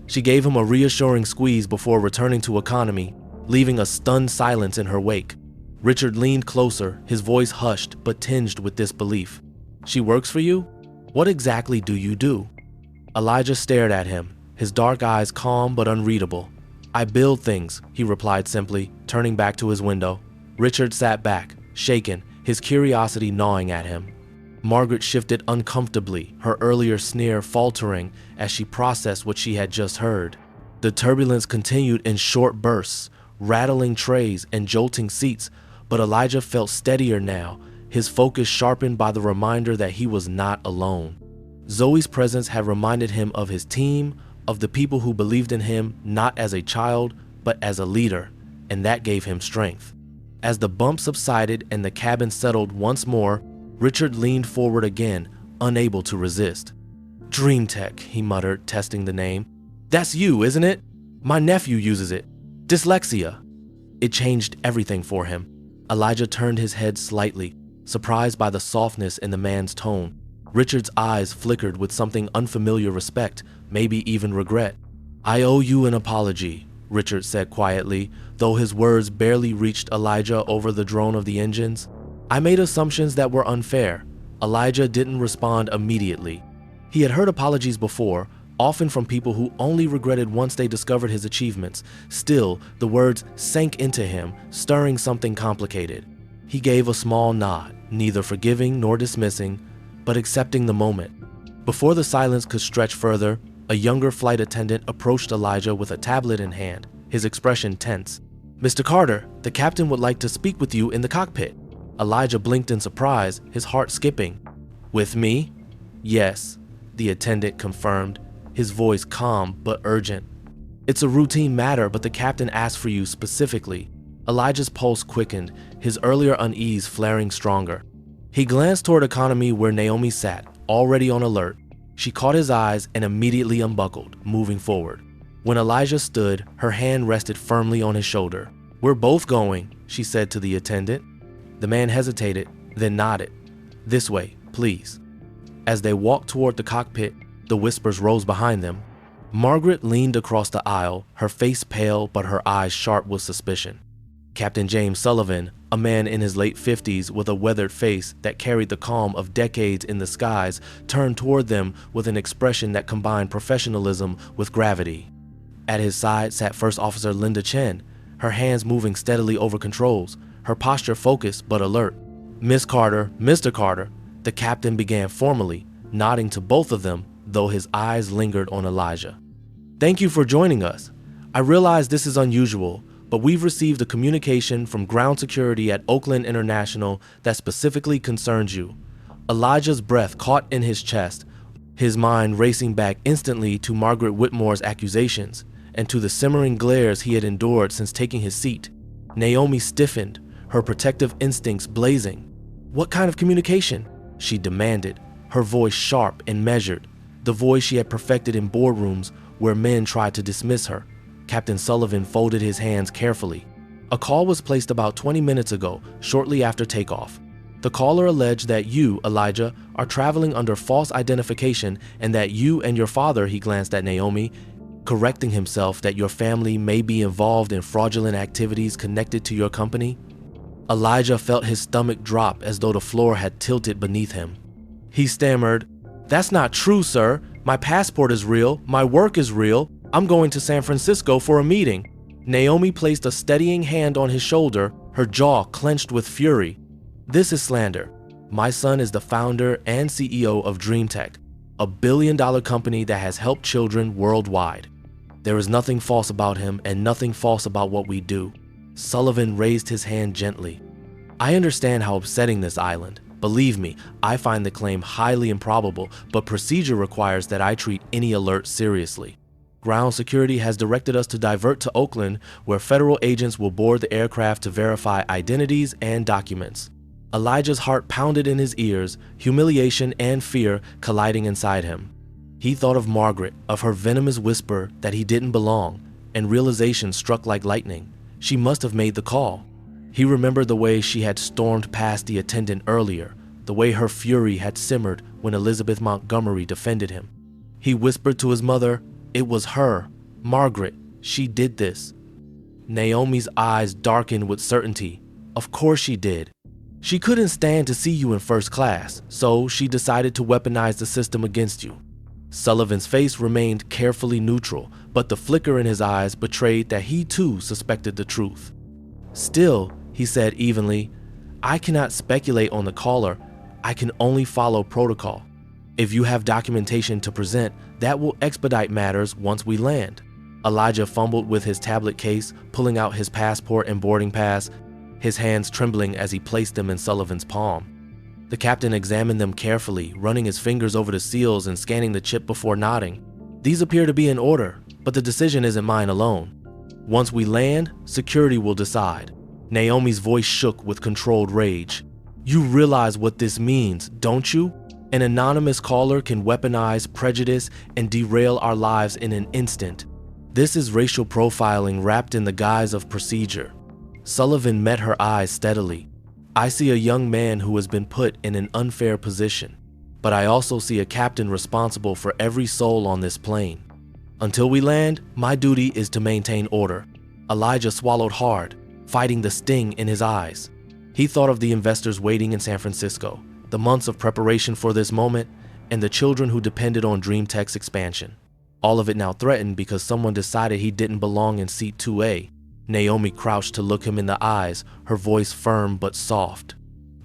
She gave him a reassuring squeeze before returning to economy, leaving a stunned silence in her wake. Richard leaned closer, his voice hushed but tinged with disbelief. She works for you? What exactly do you do? Elijah stared at him, his dark eyes calm but unreadable. I build things, he replied simply, turning back to his window. Richard sat back, shaken, his curiosity gnawing at him. Margaret shifted uncomfortably, her earlier sneer faltering as she processed what she had just heard. The turbulence continued in short bursts, rattling trays and jolting seats, but Elijah felt steadier now, his focus sharpened by the reminder that he was not alone. Zoe's presence had reminded him of his team, of the people who believed in him not as a child, but as a leader, and that gave him strength. As the bump subsided and the cabin settled once more, Richard leaned forward again, unable to resist. DreamTech, he muttered, testing the name. That's you, isn't it? My nephew uses it. Dyslexia. It changed everything for him. Elijah turned his head slightly, surprised by the softness in the man's tone. Richard's eyes flickered with something unfamiliar respect, maybe even regret. I owe you an apology, Richard said quietly, though his words barely reached Elijah over the drone of the engines. I made assumptions that were unfair. Elijah didn't respond immediately. He had heard apologies before, often from people who only regretted once they discovered his achievements. Still, the words sank into him, stirring something complicated. He gave a small nod, neither forgiving nor dismissing, but accepting the moment. Before the silence could stretch further, a younger flight attendant approached Elijah with a tablet in hand, his expression tense. "Mr. Carter, the captain would like to speak with you in the cockpit." Elijah blinked in surprise, his heart skipping. "With me?" "Yes," the attendant confirmed, his voice calm but urgent. "It's a routine matter, but the captain asked for you specifically." Elijah's pulse quickened, his earlier unease flaring stronger. He glanced toward economy where Naomi sat, already on alert. She caught his eyes and immediately unbuckled, moving forward. When Elijah stood, her hand rested firmly on his shoulder. "We're both going," she said to the attendant. The man hesitated, then nodded. "This way, please." As they walked toward the cockpit, the whispers rose behind them. Margaret leaned across the aisle, her face pale but her eyes sharp with suspicion. Captain James Sullivan, a man in his late 50s with a weathered face that carried the calm of decades in the skies, turned toward them with an expression that combined professionalism with gravity. At his side sat First Officer Linda Chen, her hands moving steadily over controls, her posture focused but alert. "Miss Carter, Mr. Carter," the captain began formally, nodding to both of them, though his eyes lingered on Elijah. "Thank you for joining us. I realize this is unusual, but we've received a communication from ground security at Oakland International that specifically concerns you." Elijah's breath caught in his chest, his mind racing back instantly to Margaret Whitmore's accusations and to the simmering glares he had endured since taking his seat. Naomi stiffened, her protective instincts blazing. "What kind of communication?" she demanded, her voice sharp and measured, the voice she had perfected in boardrooms where men tried to dismiss her. Captain Sullivan folded his hands carefully. "A call was placed about 20 minutes ago, shortly after takeoff. The caller alleged that you, Elijah, are traveling under false identification and that you and your father," he glanced at Naomi, correcting himself, "that your family may be involved in fraudulent activities connected to your company." Elijah felt his stomach drop as though the floor had tilted beneath him. He stammered, "That's not true, sir. My passport is real. My work is real. I'm going to San Francisco for a meeting." Naomi placed a steadying hand on his shoulder, her jaw clenched with fury. "This is slander. My son is the founder and CEO of DreamTech, a billion-dollar company that has helped children worldwide. There is nothing false about him and nothing false about what we do." Sullivan raised his hand gently. "I understand how upsetting this island. Believe me, I find the claim highly improbable, but procedure requires that I treat any alert seriously. Ground security has directed us to divert to Oakland, where federal agents will board the aircraft to verify identities and documents." Elijah's heart pounded in his ears, humiliation and fear colliding inside him. He thought of Margaret, of her venomous whisper that he didn't belong, and realization struck like lightning. She must have made the call. He remembered the way she had stormed past the attendant earlier, the way her fury had simmered when Elizabeth Montgomery defended him. He whispered to his mother, "It was her, Margaret. She did this." Naomi's eyes darkened with certainty. Of course she did. She couldn't stand to see you in first class, so she decided to weaponize the system against you. Sullivan's face remained carefully neutral, but the flicker in his eyes betrayed that he too suspected the truth. "Still," he said evenly, "I cannot speculate on the caller. I can only follow protocol. If you have documentation to present, that will expedite matters once we land." Elijah fumbled with his tablet case, pulling out his passport and boarding pass, his hands trembling as he placed them in Sullivan's palm. The captain examined them carefully, running his fingers over the seals and scanning the chip before nodding. "These appear to be in order, but the decision isn't mine alone. Once we land, security will decide." Naomi's voice shook with controlled rage. "You realize what this means, don't you? An anonymous caller can weaponize prejudice and derail our lives in an instant. This is racial profiling wrapped in the guise of procedure." Sullivan met her eyes steadily. "I see a young man who has been put in an unfair position, but I also see a captain responsible for every soul on this plane. Until we land, my duty is to maintain order." Elijah swallowed hard, fighting the sting in his eyes. He thought of the investors waiting in San Francisco, the months of preparation for this moment, and the children who depended on DreamTech's expansion. All of it now threatened because someone decided he didn't belong in seat 2A. Naomi crouched to look him in the eyes, her voice firm but soft.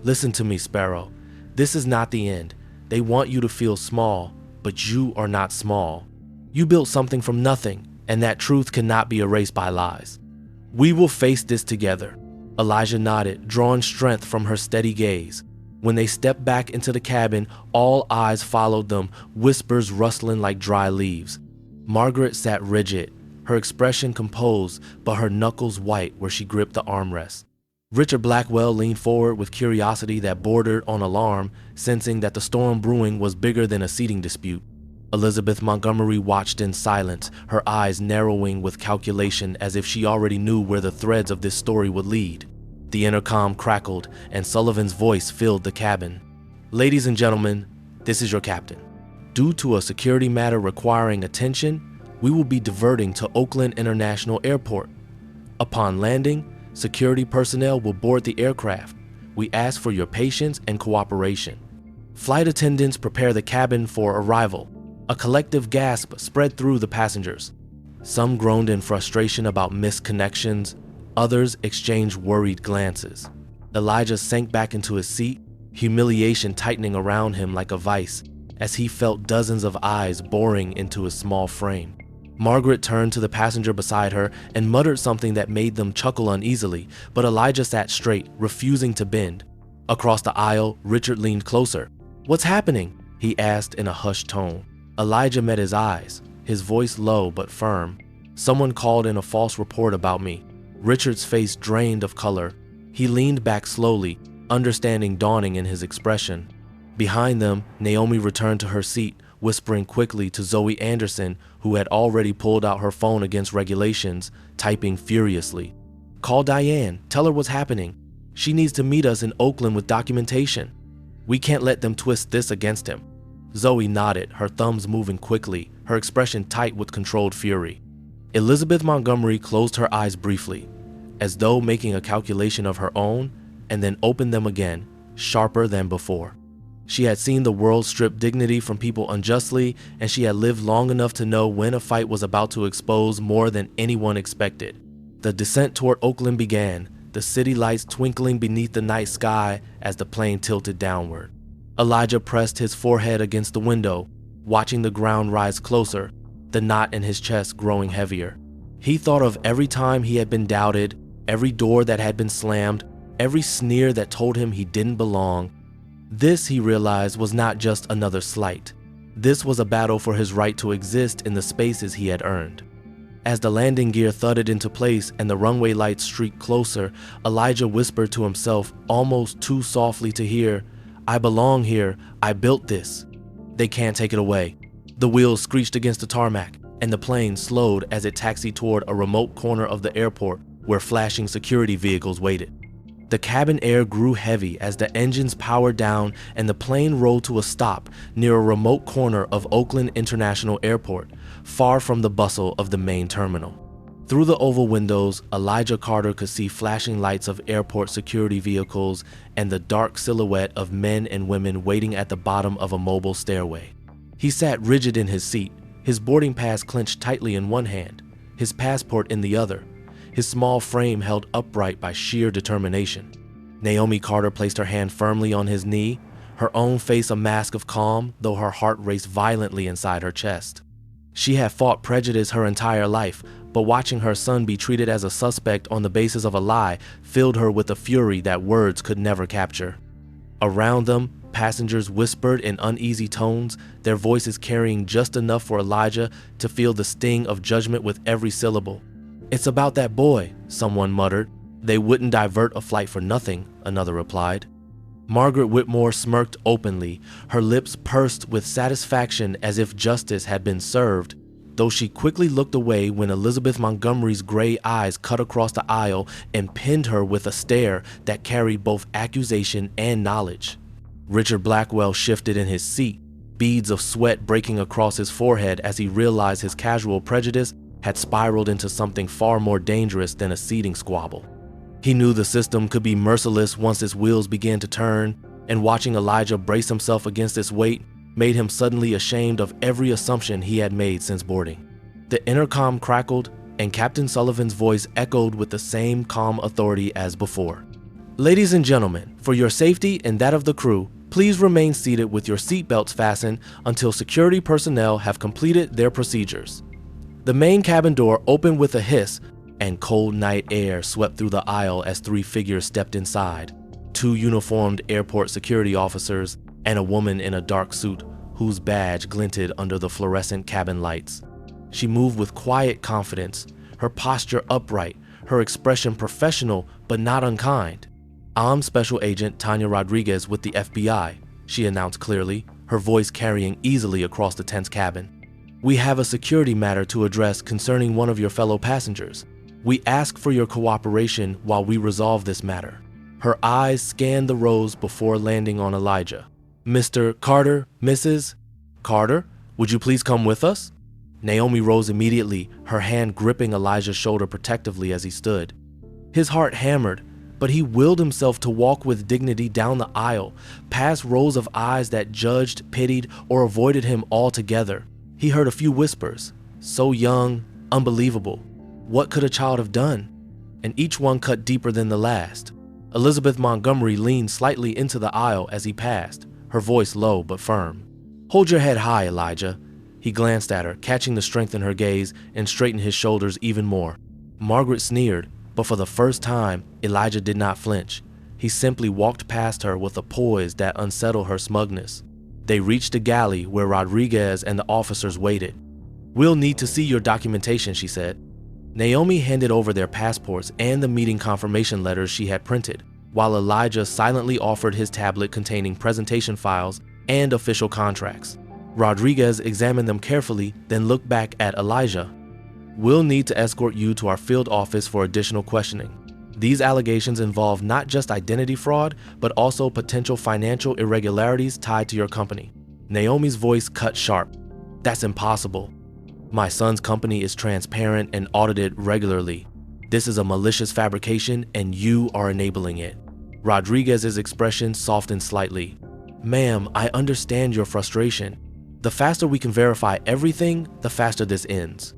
"Listen to me, Sparrow. This is not the end. They want you to feel small, but you are not small. You built something from nothing, and that truth cannot be erased by lies. We will face this together. Elijah nodded, drawing strength from her steady gaze. When they stepped back into the cabin, all eyes followed them, whispers rustling like dry leaves. Margaret sat rigid, her expression composed, but her knuckles white where she gripped the armrest. Richard Blackwell leaned forward with curiosity that bordered on alarm, sensing that the storm brewing was bigger than a seating dispute. Elizabeth Montgomery watched in silence, her eyes narrowing with calculation as if she already knew where the threads of this story would lead. The intercom crackled, and Sullivan's voice filled the cabin. "Ladies and gentlemen, this is your captain. Due to a security matter requiring attention, we will be diverting to Oakland International Airport. Upon landing, security personnel will board the aircraft. We ask for your patience and cooperation." Flight attendants prepare the cabin for arrival. A collective gasp spread through the passengers. Some groaned in frustration about missed connections. Others exchanged worried glances. Elijah sank back into his seat, humiliation tightening around him like a vice, as he felt dozens of eyes boring into his small frame. Margaret turned to the passenger beside her and muttered something that made them chuckle uneasily, but Elijah sat straight, refusing to bend. Across the aisle, Richard leaned closer. "What's happening?" he asked in a hushed tone. Elijah met his eyes, his voice low but firm. "Someone called in a false report about me." Richard's face drained of color. He leaned back slowly, understanding dawning in his expression. Behind them, Naomi returned to her seat, whispering quickly to Zoe Anderson, who had already pulled out her phone against regulations, typing furiously. "Call Diane, tell her what's happening. She needs to meet us in Oakland with documentation. We can't let them twist this against him." Zoe nodded, her thumbs moving quickly, her expression tight with controlled fury. Elizabeth Montgomery closed her eyes briefly, as though making a calculation of her own, and then opened them again, sharper than before. She had seen the world strip dignity from people unjustly, and she had lived long enough to know when a fight was about to expose more than anyone expected. The descent toward Oakland began, the city lights twinkling beneath the night sky as the plane tilted downward. Elijah pressed his forehead against the window, watching the ground rise closer, the knot in his chest growing heavier. He thought of every time he had been doubted, every door that had been slammed, every sneer that told him he didn't belong. This, he realized, was not just another slight. This was a battle for his right to exist in the spaces he had earned. As the landing gear thudded into place and the runway lights streaked closer, Elijah whispered to himself, almost too softly to hear, "I belong here. I built this. They can't take it away." The wheels screeched against the tarmac, and the plane slowed as it taxied toward a remote corner of the airport where flashing security vehicles waited. The cabin air grew heavy as the engines powered down and the plane rolled to a stop near a remote corner of Oakland International Airport, far from the bustle of the main terminal. Through the oval windows, Elijah Carter could see flashing lights of airport security vehicles and the dark silhouette of men and women waiting at the bottom of a mobile stairway. He sat rigid in his seat, his boarding pass clenched tightly in one hand, his passport in the other, his small frame held upright by sheer determination. Naomi Carter placed her hand firmly on his knee, her own face a mask of calm, though her heart raced violently inside her chest. She had fought prejudice her entire life, but watching her son be treated as a suspect on the basis of a lie filled her with a fury that words could never capture. Around them, passengers whispered in uneasy tones, their voices carrying just enough for Elijah to feel the sting of judgment with every syllable. "It's about that boy," someone muttered. "They wouldn't divert a flight for nothing," another replied. Margaret Whitmore smirked openly, her lips pursed with satisfaction as if justice had been served, though she quickly looked away when Elizabeth Montgomery's gray eyes cut across the aisle and pinned her with a stare that carried both accusation and knowledge. Richard Blackwell shifted in his seat, beads of sweat breaking across his forehead as he realized his casual prejudice had spiraled into something far more dangerous than a seating squabble. He knew the system could be merciless once its wheels began to turn, and watching Elijah brace himself against its weight made him suddenly ashamed of every assumption he had made since boarding. The intercom crackled, and Captain Sullivan's voice echoed with the same calm authority as before. "Ladies and gentlemen, for your safety and that of the crew, Please remain seated with your seatbelts fastened until security personnel have completed their procedures. The main cabin door opened with a hiss, and cold night air swept through the aisle as 3 figures stepped inside. 2 uniformed airport security officers and a woman in a dark suit whose badge glinted under the fluorescent cabin lights. She moved with quiet confidence, her posture upright, her expression professional but not unkind. "I'm Special Agent Tanya Rodriguez with the FBI," she announced clearly, her voice carrying easily across the tense cabin. "We have a security matter to address concerning one of your fellow passengers. We ask for your cooperation while we resolve this matter." Her eyes scanned the rows before landing on Elijah. "Mr. Carter, Mrs. Carter, would you please come with us?" Naomi rose immediately, her hand gripping Elijah's shoulder protectively as he stood. His heart hammered, but he willed himself to walk with dignity down the aisle, past rows of eyes that judged, pitied, or avoided him altogether. He heard a few whispers. "So young, unbelievable. What could a child have done?" And each one cut deeper than the last. Elizabeth Montgomery leaned slightly into the aisle as he passed, her voice low but firm. "Hold your head high, Elijah." He glanced at her, catching the strength in her gaze, and straightened his shoulders even more. Margaret sneered, but for the first time, Elijah did not flinch. He simply walked past her with a poise that unsettled her smugness. They reached a galley where Rodriguez and the officers waited. "We'll need to see your documentation," she said. Naomi handed over their passports and the meeting confirmation letters she had printed, while Elijah silently offered his tablet containing presentation files and official contracts. Rodriguez examined them carefully, then looked back at Elijah. "We'll need to escort you to our field office for additional questioning. These allegations involve not just identity fraud, but also potential financial irregularities tied to your company." Naomi's voice cut sharp. "That's impossible. My son's company is transparent and audited regularly. This is a malicious fabrication and you are enabling it." Rodriguez's expression softened slightly. "Ma'am, I understand your frustration. The faster we can verify everything, the faster this ends.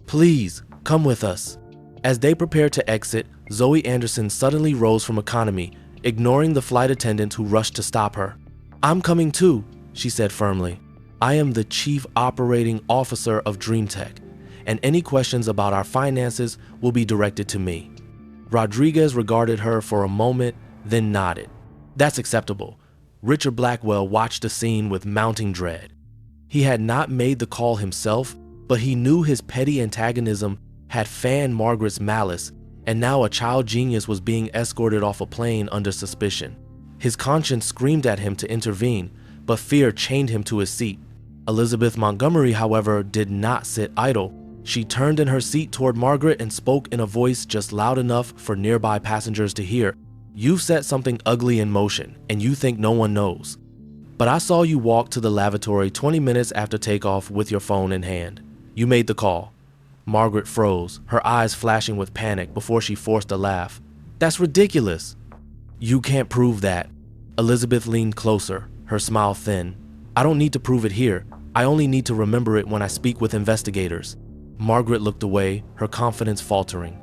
Please, come with us." As they prepared to exit, Zoe Anderson suddenly rose from economy, ignoring the flight attendants who rushed to stop her. "I'm coming too," she said firmly. "I am the Chief Operating Officer of DreamTech, and any questions about our finances will be directed to me." Rodriguez regarded her for a moment, then nodded. "That's acceptable." Richard Blackwell watched the scene with mounting dread. He had not made the call himself, but he knew his petty antagonism had fanned Margaret's malice, and now a child genius was being escorted off a plane under suspicion. His conscience screamed at him to intervene, but fear chained him to his seat. Elizabeth Montgomery, however, did not sit idle. She turned in her seat toward Margaret and spoke in a voice just loud enough for nearby passengers to hear. "You've set something ugly in motion, and you think no one knows. But I saw you walk to the lavatory 20 minutes after takeoff with your phone in hand. You made the call." Margaret froze, her eyes flashing with panic before she forced a laugh. "That's ridiculous." "You can't prove that." Elizabeth leaned closer, her smile thin. "I don't need to prove it here. I only need to remember it when I speak with investigators." Margaret looked away, her confidence faltering.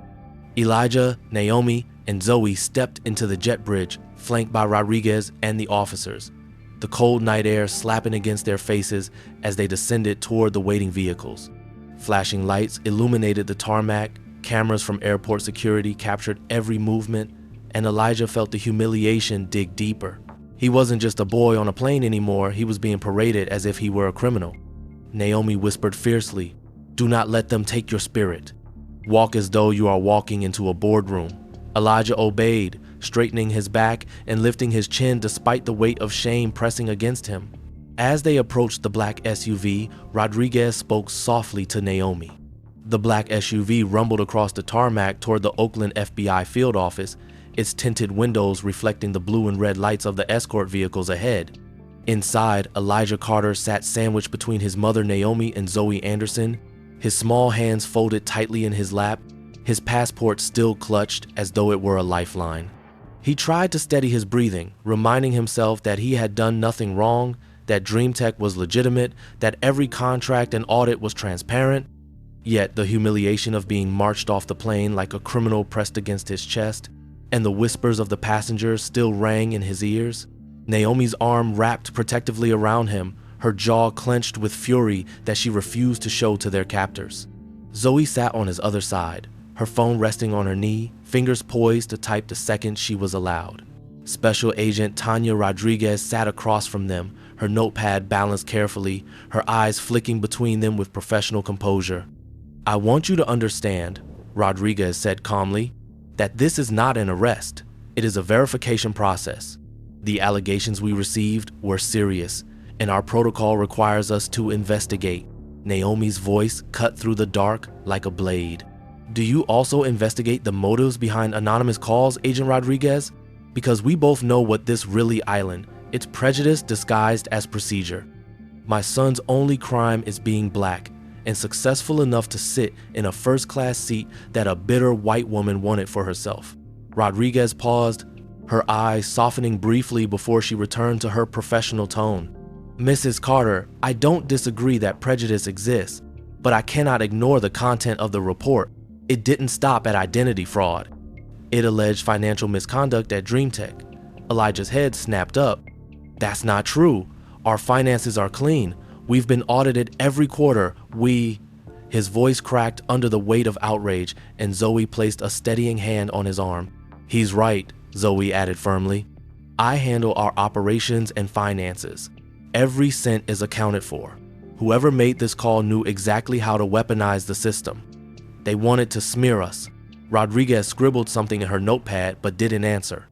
Elijah, Naomi, and Zoe stepped into the jet bridge, flanked by Rodriguez and the officers, the cold night air slapping against their faces as they descended toward the waiting vehicles. Flashing lights illuminated the tarmac, cameras from airport security captured every movement, and Elijah felt the humiliation dig deeper. He wasn't just a boy on a plane anymore, he was being paraded as if he were a criminal. Naomi whispered fiercely, "Do not let them take your spirit. Walk as though you are walking into a boardroom." Elijah obeyed, straightening his back and lifting his chin despite the weight of shame pressing against him. As they approached the black SUV, Rodriguez spoke softly to Naomi. The black SUV rumbled across the tarmac toward the Oakland FBI field office, its tinted windows reflecting the blue and red lights of the escort vehicles ahead. Inside, Elijah Carter sat sandwiched between his mother Naomi and Zoe Anderson, his small hands folded tightly in his lap, his passport still clutched as though it were a lifeline. He tried to steady his breathing, reminding himself that he had done nothing wrong, that DreamTech was legitimate, that every contract and audit was transparent. Yet the humiliation of being marched off the plane like a criminal pressed against his chest, and the whispers of the passengers still rang in his ears. Naomi's arm wrapped protectively around him, her jaw clenched with fury that she refused to show to their captors. Zoe sat on his other side, her phone resting on her knee, fingers poised to type the second she was allowed. Special Agent Tanya Rodriguez sat across from them, her notepad balanced carefully, her eyes flicking between them with professional composure. "I want you to understand," Rodriguez said calmly, "that this is not an arrest. It is a verification process. The allegations we received were serious, and our protocol requires us to investigate." Naomi's voice cut through the dark like a blade. "Do you also investigate the motives behind anonymous calls, Agent Rodriguez? Because we both know what this really island. It's prejudice disguised as procedure. My son's only crime is being black and successful enough to sit in a first-class seat that a bitter white woman wanted for herself." Rodriguez paused, her eyes softening briefly before she returned to her professional tone. "Mrs. Carter, I don't disagree that prejudice exists, but I cannot ignore the content of the report. It didn't stop at identity fraud. It alleged financial misconduct at DreamTech." Elijah's head snapped up. "That's not true. Our finances are clean. We've been audited every quarter. His voice cracked under the weight of outrage, and Zoe placed a steadying hand on his arm. "He's right," Zoe added firmly. "I handle our operations and finances. Every cent is accounted for. Whoever made this call knew exactly how to weaponize the system. They wanted to smear us." Rodriguez scribbled something in her notepad but didn't answer.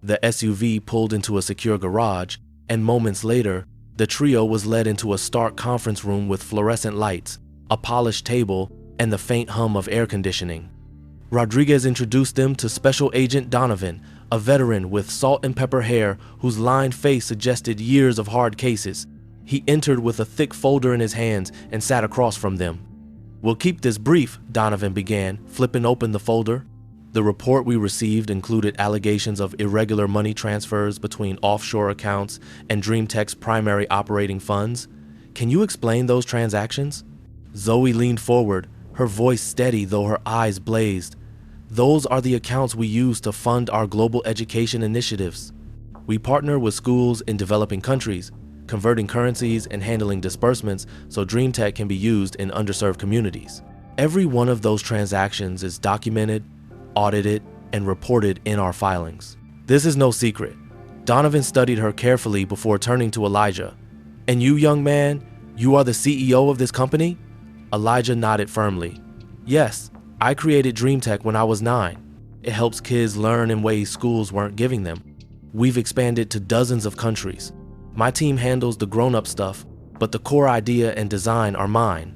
The SUV pulled into a secure garage, and moments later, the trio was led into a stark conference room with fluorescent lights, a polished table, and the faint hum of air conditioning. Rodriguez introduced them to Special Agent Donovan, a veteran with salt and pepper hair whose lined face suggested years of hard cases. He entered with a thick folder in his hands and sat across from them. "We'll keep this brief," Donovan began, flipping open the folder. "The report we received included allegations of irregular money transfers between offshore accounts and DreamTech's primary operating funds. Can you explain those transactions?" Zoe leaned forward, her voice steady though her eyes blazed. "Those are the accounts we use to fund our global education initiatives. We partner with schools in developing countries, converting currencies and handling disbursements so DreamTech can be used in underserved communities. Every one of those transactions is documented, audited, and reported in our filings. This is no secret." Donovan studied her carefully before turning to Elijah. "And you, young man, you are the CEO of this company?" Elijah nodded firmly. "Yes, I created DreamTech when I was 9. It helps kids learn in ways schools weren't giving them. We've expanded to dozens of countries. My team handles the grown-up stuff, but the core idea and design are mine."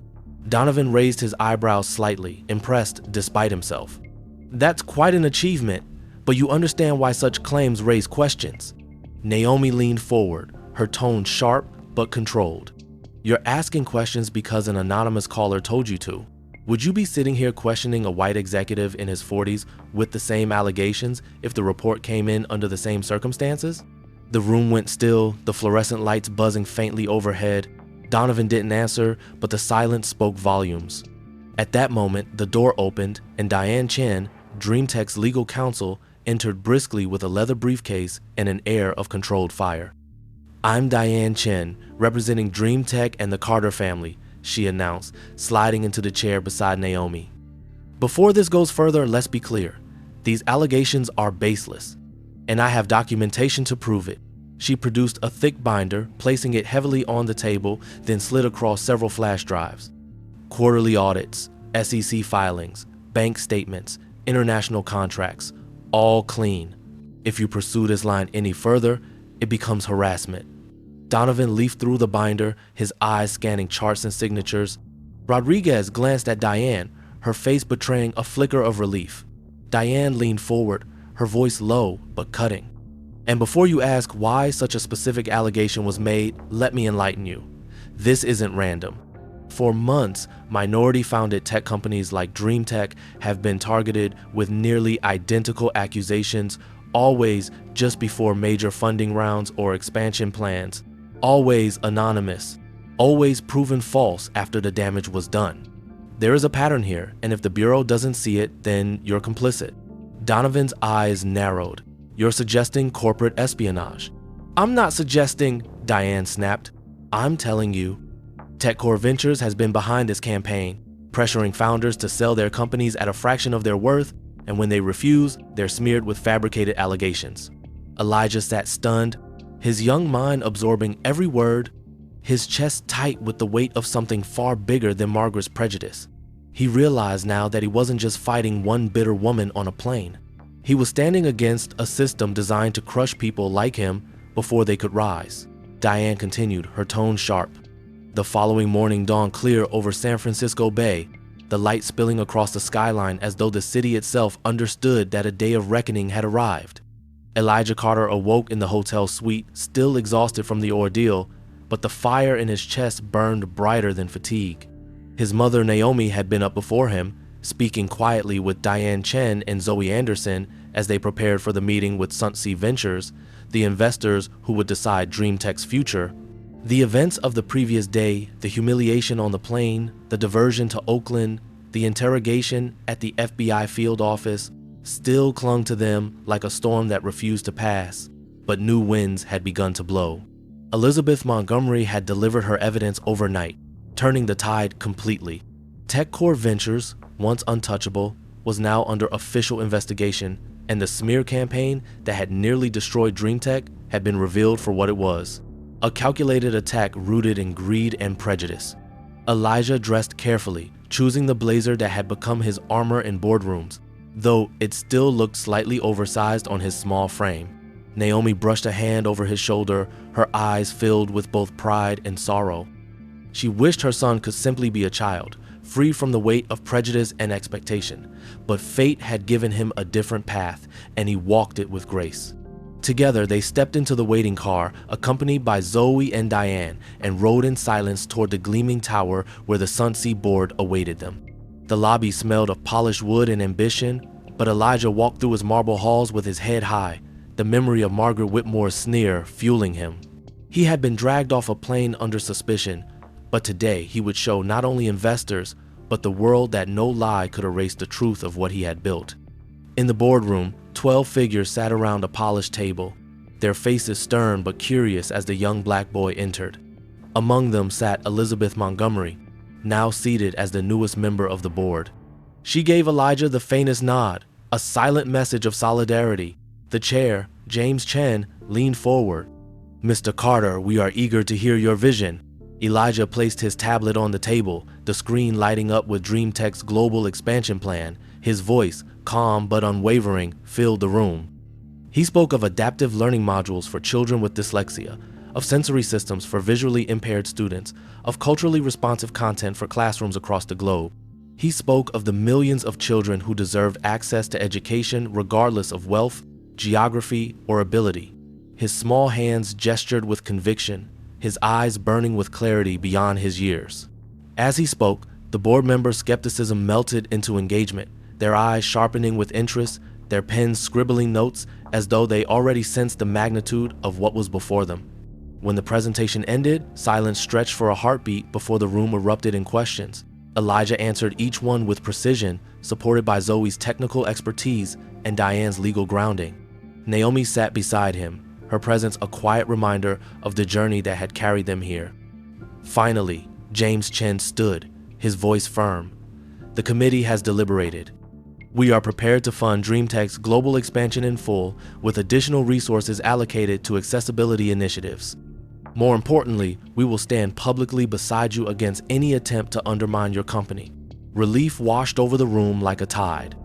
Donovan raised his eyebrows slightly, impressed despite himself. "That's quite an achievement, but you understand why such claims raise questions." Naomi leaned forward, her tone sharp but controlled. "You're asking questions because an anonymous caller told you to. Would you be sitting here questioning a white executive in his 40s with the same allegations if the report came in under the same circumstances?" The room went still, the fluorescent lights buzzing faintly overhead. Donovan didn't answer, but the silence spoke volumes. At that moment, the door opened, and Diane Chen, DreamTech's legal counsel, entered briskly with a leather briefcase and an air of controlled fire. "I'm Diane Chen, representing DreamTech and the Carter family," she announced, sliding into the chair beside Naomi. "Before this goes further, let's be clear. These allegations are baseless, and I have documentation to prove it." She produced a thick binder, placing it heavily on the table, then slid across several flash drives. Quarterly audits, SEC filings, bank statements, international contracts, all clean. If you pursue this line any further, it becomes harassment. Donovan leafed through the binder, his eyes scanning charts and signatures. Rodriguez glanced at Diane, her face betraying a flicker of relief. Diane leaned forward, her voice low but cutting. "And before you ask why such a specific allegation was made, let me enlighten you. This isn't random. For months, minority-founded tech companies like DreamTech have been targeted with nearly identical accusations, always just before major funding rounds or expansion plans, always anonymous, always proven false after the damage was done. There is a pattern here, and if the Bureau doesn't see it, then you're complicit." Donovan's eyes narrowed. "You're suggesting corporate espionage?" "I'm not suggesting," Diane snapped. "I'm telling you." TechCore Ventures has been behind this campaign, pressuring founders to sell their companies at a fraction of their worth, and when they refuse, they're smeared with fabricated allegations. Elijah sat stunned, his young mind absorbing every word, his chest tight with the weight of something far bigger than Margaret's prejudice. He realized now that he wasn't just fighting one bitter woman on a plane. He was standing against a system designed to crush people like him before they could rise. Diane continued, her tone sharp. The following morning dawned clear over San Francisco Bay, the light spilling across the skyline as though the city itself understood that a day of reckoning had arrived. Elijah Carter awoke in the hotel suite, still exhausted from the ordeal, but the fire in his chest burned brighter than fatigue. His mother Naomi had been up before him, speaking quietly with Diane Chen and Zoe Anderson as they prepared for the meeting with Suntsea Ventures, the investors who would decide DreamTech's future. The events of the previous day, the humiliation on the plane, the diversion to Oakland, the interrogation at the FBI field office, still clung to them like a storm that refused to pass, but new winds had begun to blow. Elizabeth Montgomery had delivered her evidence overnight, turning the tide completely. TechCore Ventures, once untouchable, was now under official investigation, and the smear campaign that had nearly destroyed DreamTech had been revealed for what it was: a calculated attack rooted in greed and prejudice. Elijah dressed carefully, choosing the blazer that had become his armor in boardrooms, though it still looked slightly oversized on his small frame. Naomi brushed a hand over his shoulder, her eyes filled with both pride and sorrow. She wished her son could simply be a child, free from the weight of prejudice and expectation, but fate had given him a different path, and he walked it with grace. Together, they stepped into the waiting car, accompanied by Zoe and Diane, and rode in silence toward the gleaming tower where the Suntsea board awaited them. The lobby smelled of polished wood and ambition, but Elijah walked through its marble halls with his head high, the memory of Margaret Whitmore's sneer fueling him. He had been dragged off a plane under suspicion, but today he would show not only investors, but the world that no lie could erase the truth of what he had built. In the boardroom, 12 figures sat around a polished table, their faces stern but curious as the young black boy entered. Among them sat Elizabeth Montgomery, now seated as the newest member of the board. She gave Elijah the faintest nod, a silent message of solidarity. The chair, James Chen, leaned forward. "Mr. Carter, we are eager to hear your vision." Elijah placed his tablet on the table, the screen lighting up with DreamTech's global expansion plan. His voice, calm but unwavering, filled the room. He spoke of adaptive learning modules for children with dyslexia, of sensory systems for visually impaired students, of culturally responsive content for classrooms across the globe. He spoke of the millions of children who deserved access to education regardless of wealth, geography, or ability. His small hands gestured with conviction, his eyes burning with clarity beyond his years. As he spoke, the board members' skepticism melted into engagement, their eyes sharpening with interest, their pens scribbling notes as though they already sensed the magnitude of what was before them. When the presentation ended, silence stretched for a heartbeat before the room erupted in questions. Elijah answered each one with precision, supported by Zoe's technical expertise and Diane's legal grounding. Naomi sat beside him, her presence a quiet reminder of the journey that had carried them here. Finally, James Chen stood, his voice firm. "The committee has deliberated. We are prepared to fund DreamTech's global expansion in full, with additional resources allocated to accessibility initiatives. More importantly, we will stand publicly beside you against any attempt to undermine your company." Relief washed over the room like a tide.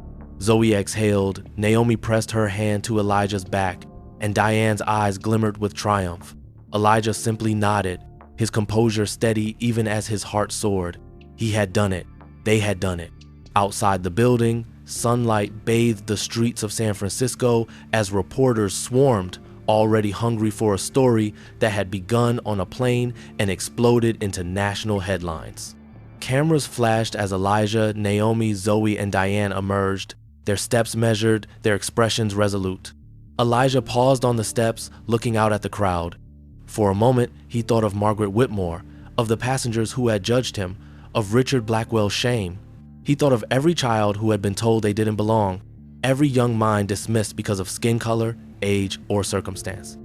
Zoe exhaled, Naomi pressed her hand to Elijah's back, and Diane's eyes glimmered with triumph. Elijah simply nodded, his composure steady even as his heart soared. He had done it. They had done it. Outside the building, sunlight bathed the streets of San Francisco as reporters swarmed, already hungry for a story that had begun on a plane and exploded into national headlines. Cameras flashed as Elijah, Naomi, Zoe, and Diane emerged, their steps measured, their expressions resolute. Elijah paused on the steps, looking out at the crowd. For a moment, he thought of Margaret Whitmore, of the passengers who had judged him, of Richard Blackwell's shame. He thought of every child who had been told they didn't belong, every young mind dismissed because of skin color, age, or circumstance.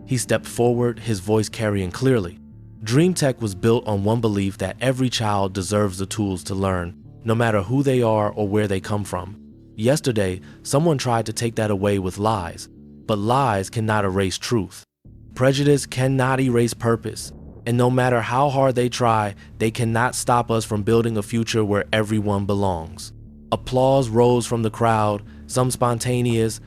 He He stepped forward, his voice carrying clearly. Dream Tech was built on one belief that every child deserves the tools to learn, no matter who they are or where they come from. Yesterday, someone tried to take that away with lies, but lies cannot erase truth. Prejudice cannot erase purpose, and no matter how hard they try, they cannot stop us from building a future where everyone belongs. Applause rose from the crowd, some spontaneous,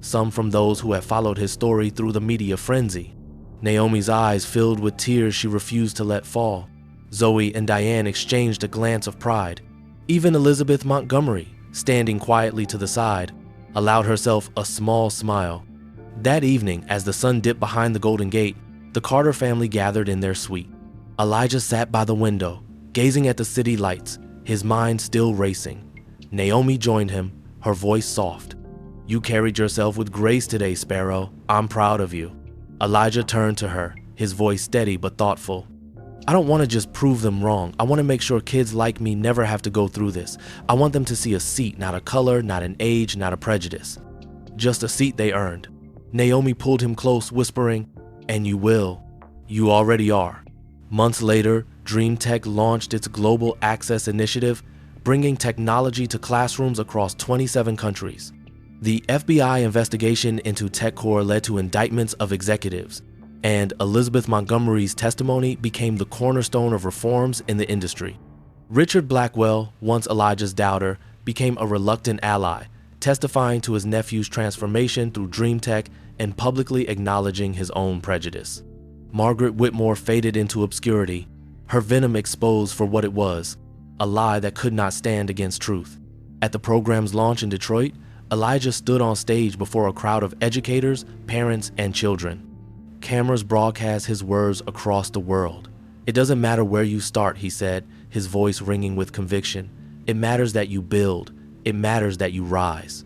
some from those who had followed his story through the media frenzy. Naomi's eyes filled with tears she refused to let fall. Zoe and Diane exchanged a glance of pride. Even Elizabeth Montgomery, standing quietly to the side, allowed herself a small smile. That evening, as the sun dipped behind the Golden Gate, the Carter family gathered in their suite. Elijah sat by the window, gazing at the city lights, his mind still racing. Naomi joined him, her voice soft. "You carried yourself with grace today, Sparrow. I'm proud of you." Elijah turned to her, his voice steady but thoughtful. "I don't want to just prove them wrong. I want to make sure kids like me never have to go through this. I want them to see a seat, not a color, not an age, not a prejudice. Just a seat they earned." Naomi pulled him close, whispering, "And you will. You already are." Months later, Dream Tech launched its Global Access Initiative, bringing technology to classrooms across 27 countries. The FBI investigation into TechCore led to indictments of executives, and Elizabeth Montgomery's testimony became the cornerstone of reforms in the industry. Richard Blackwell, once Elijah's doubter, became a reluctant ally, testifying to his nephew's transformation through Dream Tech and publicly acknowledging his own prejudice. Margaret Whitmore faded into obscurity, her venom exposed for what it was, a lie that could not stand against truth. At the program's launch in Detroit, Elijah stood on stage before a crowd of educators, parents, and children. Cameras broadcast his words across the world. "It doesn't matter where you start," he said, his voice ringing with conviction. "It matters that you build. It matters that you rise.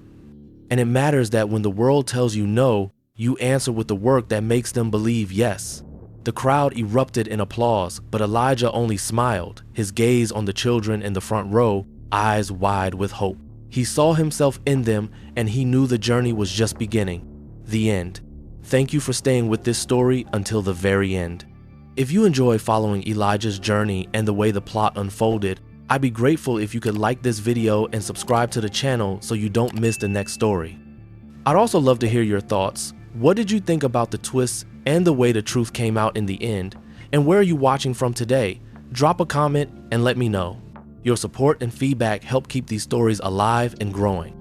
And it matters that when the world tells you no, you answer with the work that makes them believe yes." The crowd erupted in applause, but Elijah only smiled, his gaze on the children in the front row, eyes wide with hope. He saw himself in them, and he knew the journey was just beginning. The end. Thank you for staying with this story until the very end. If you enjoy following Elijah's journey and the way the plot unfolded, I'd be grateful if you could like this video and subscribe to the channel so you don't miss the next story. I'd also love to hear your thoughts. What did you think about the twists and the way the truth came out in the end? And where are you watching from today? Drop a comment and let me know. Your support and feedback help keep these stories alive and growing.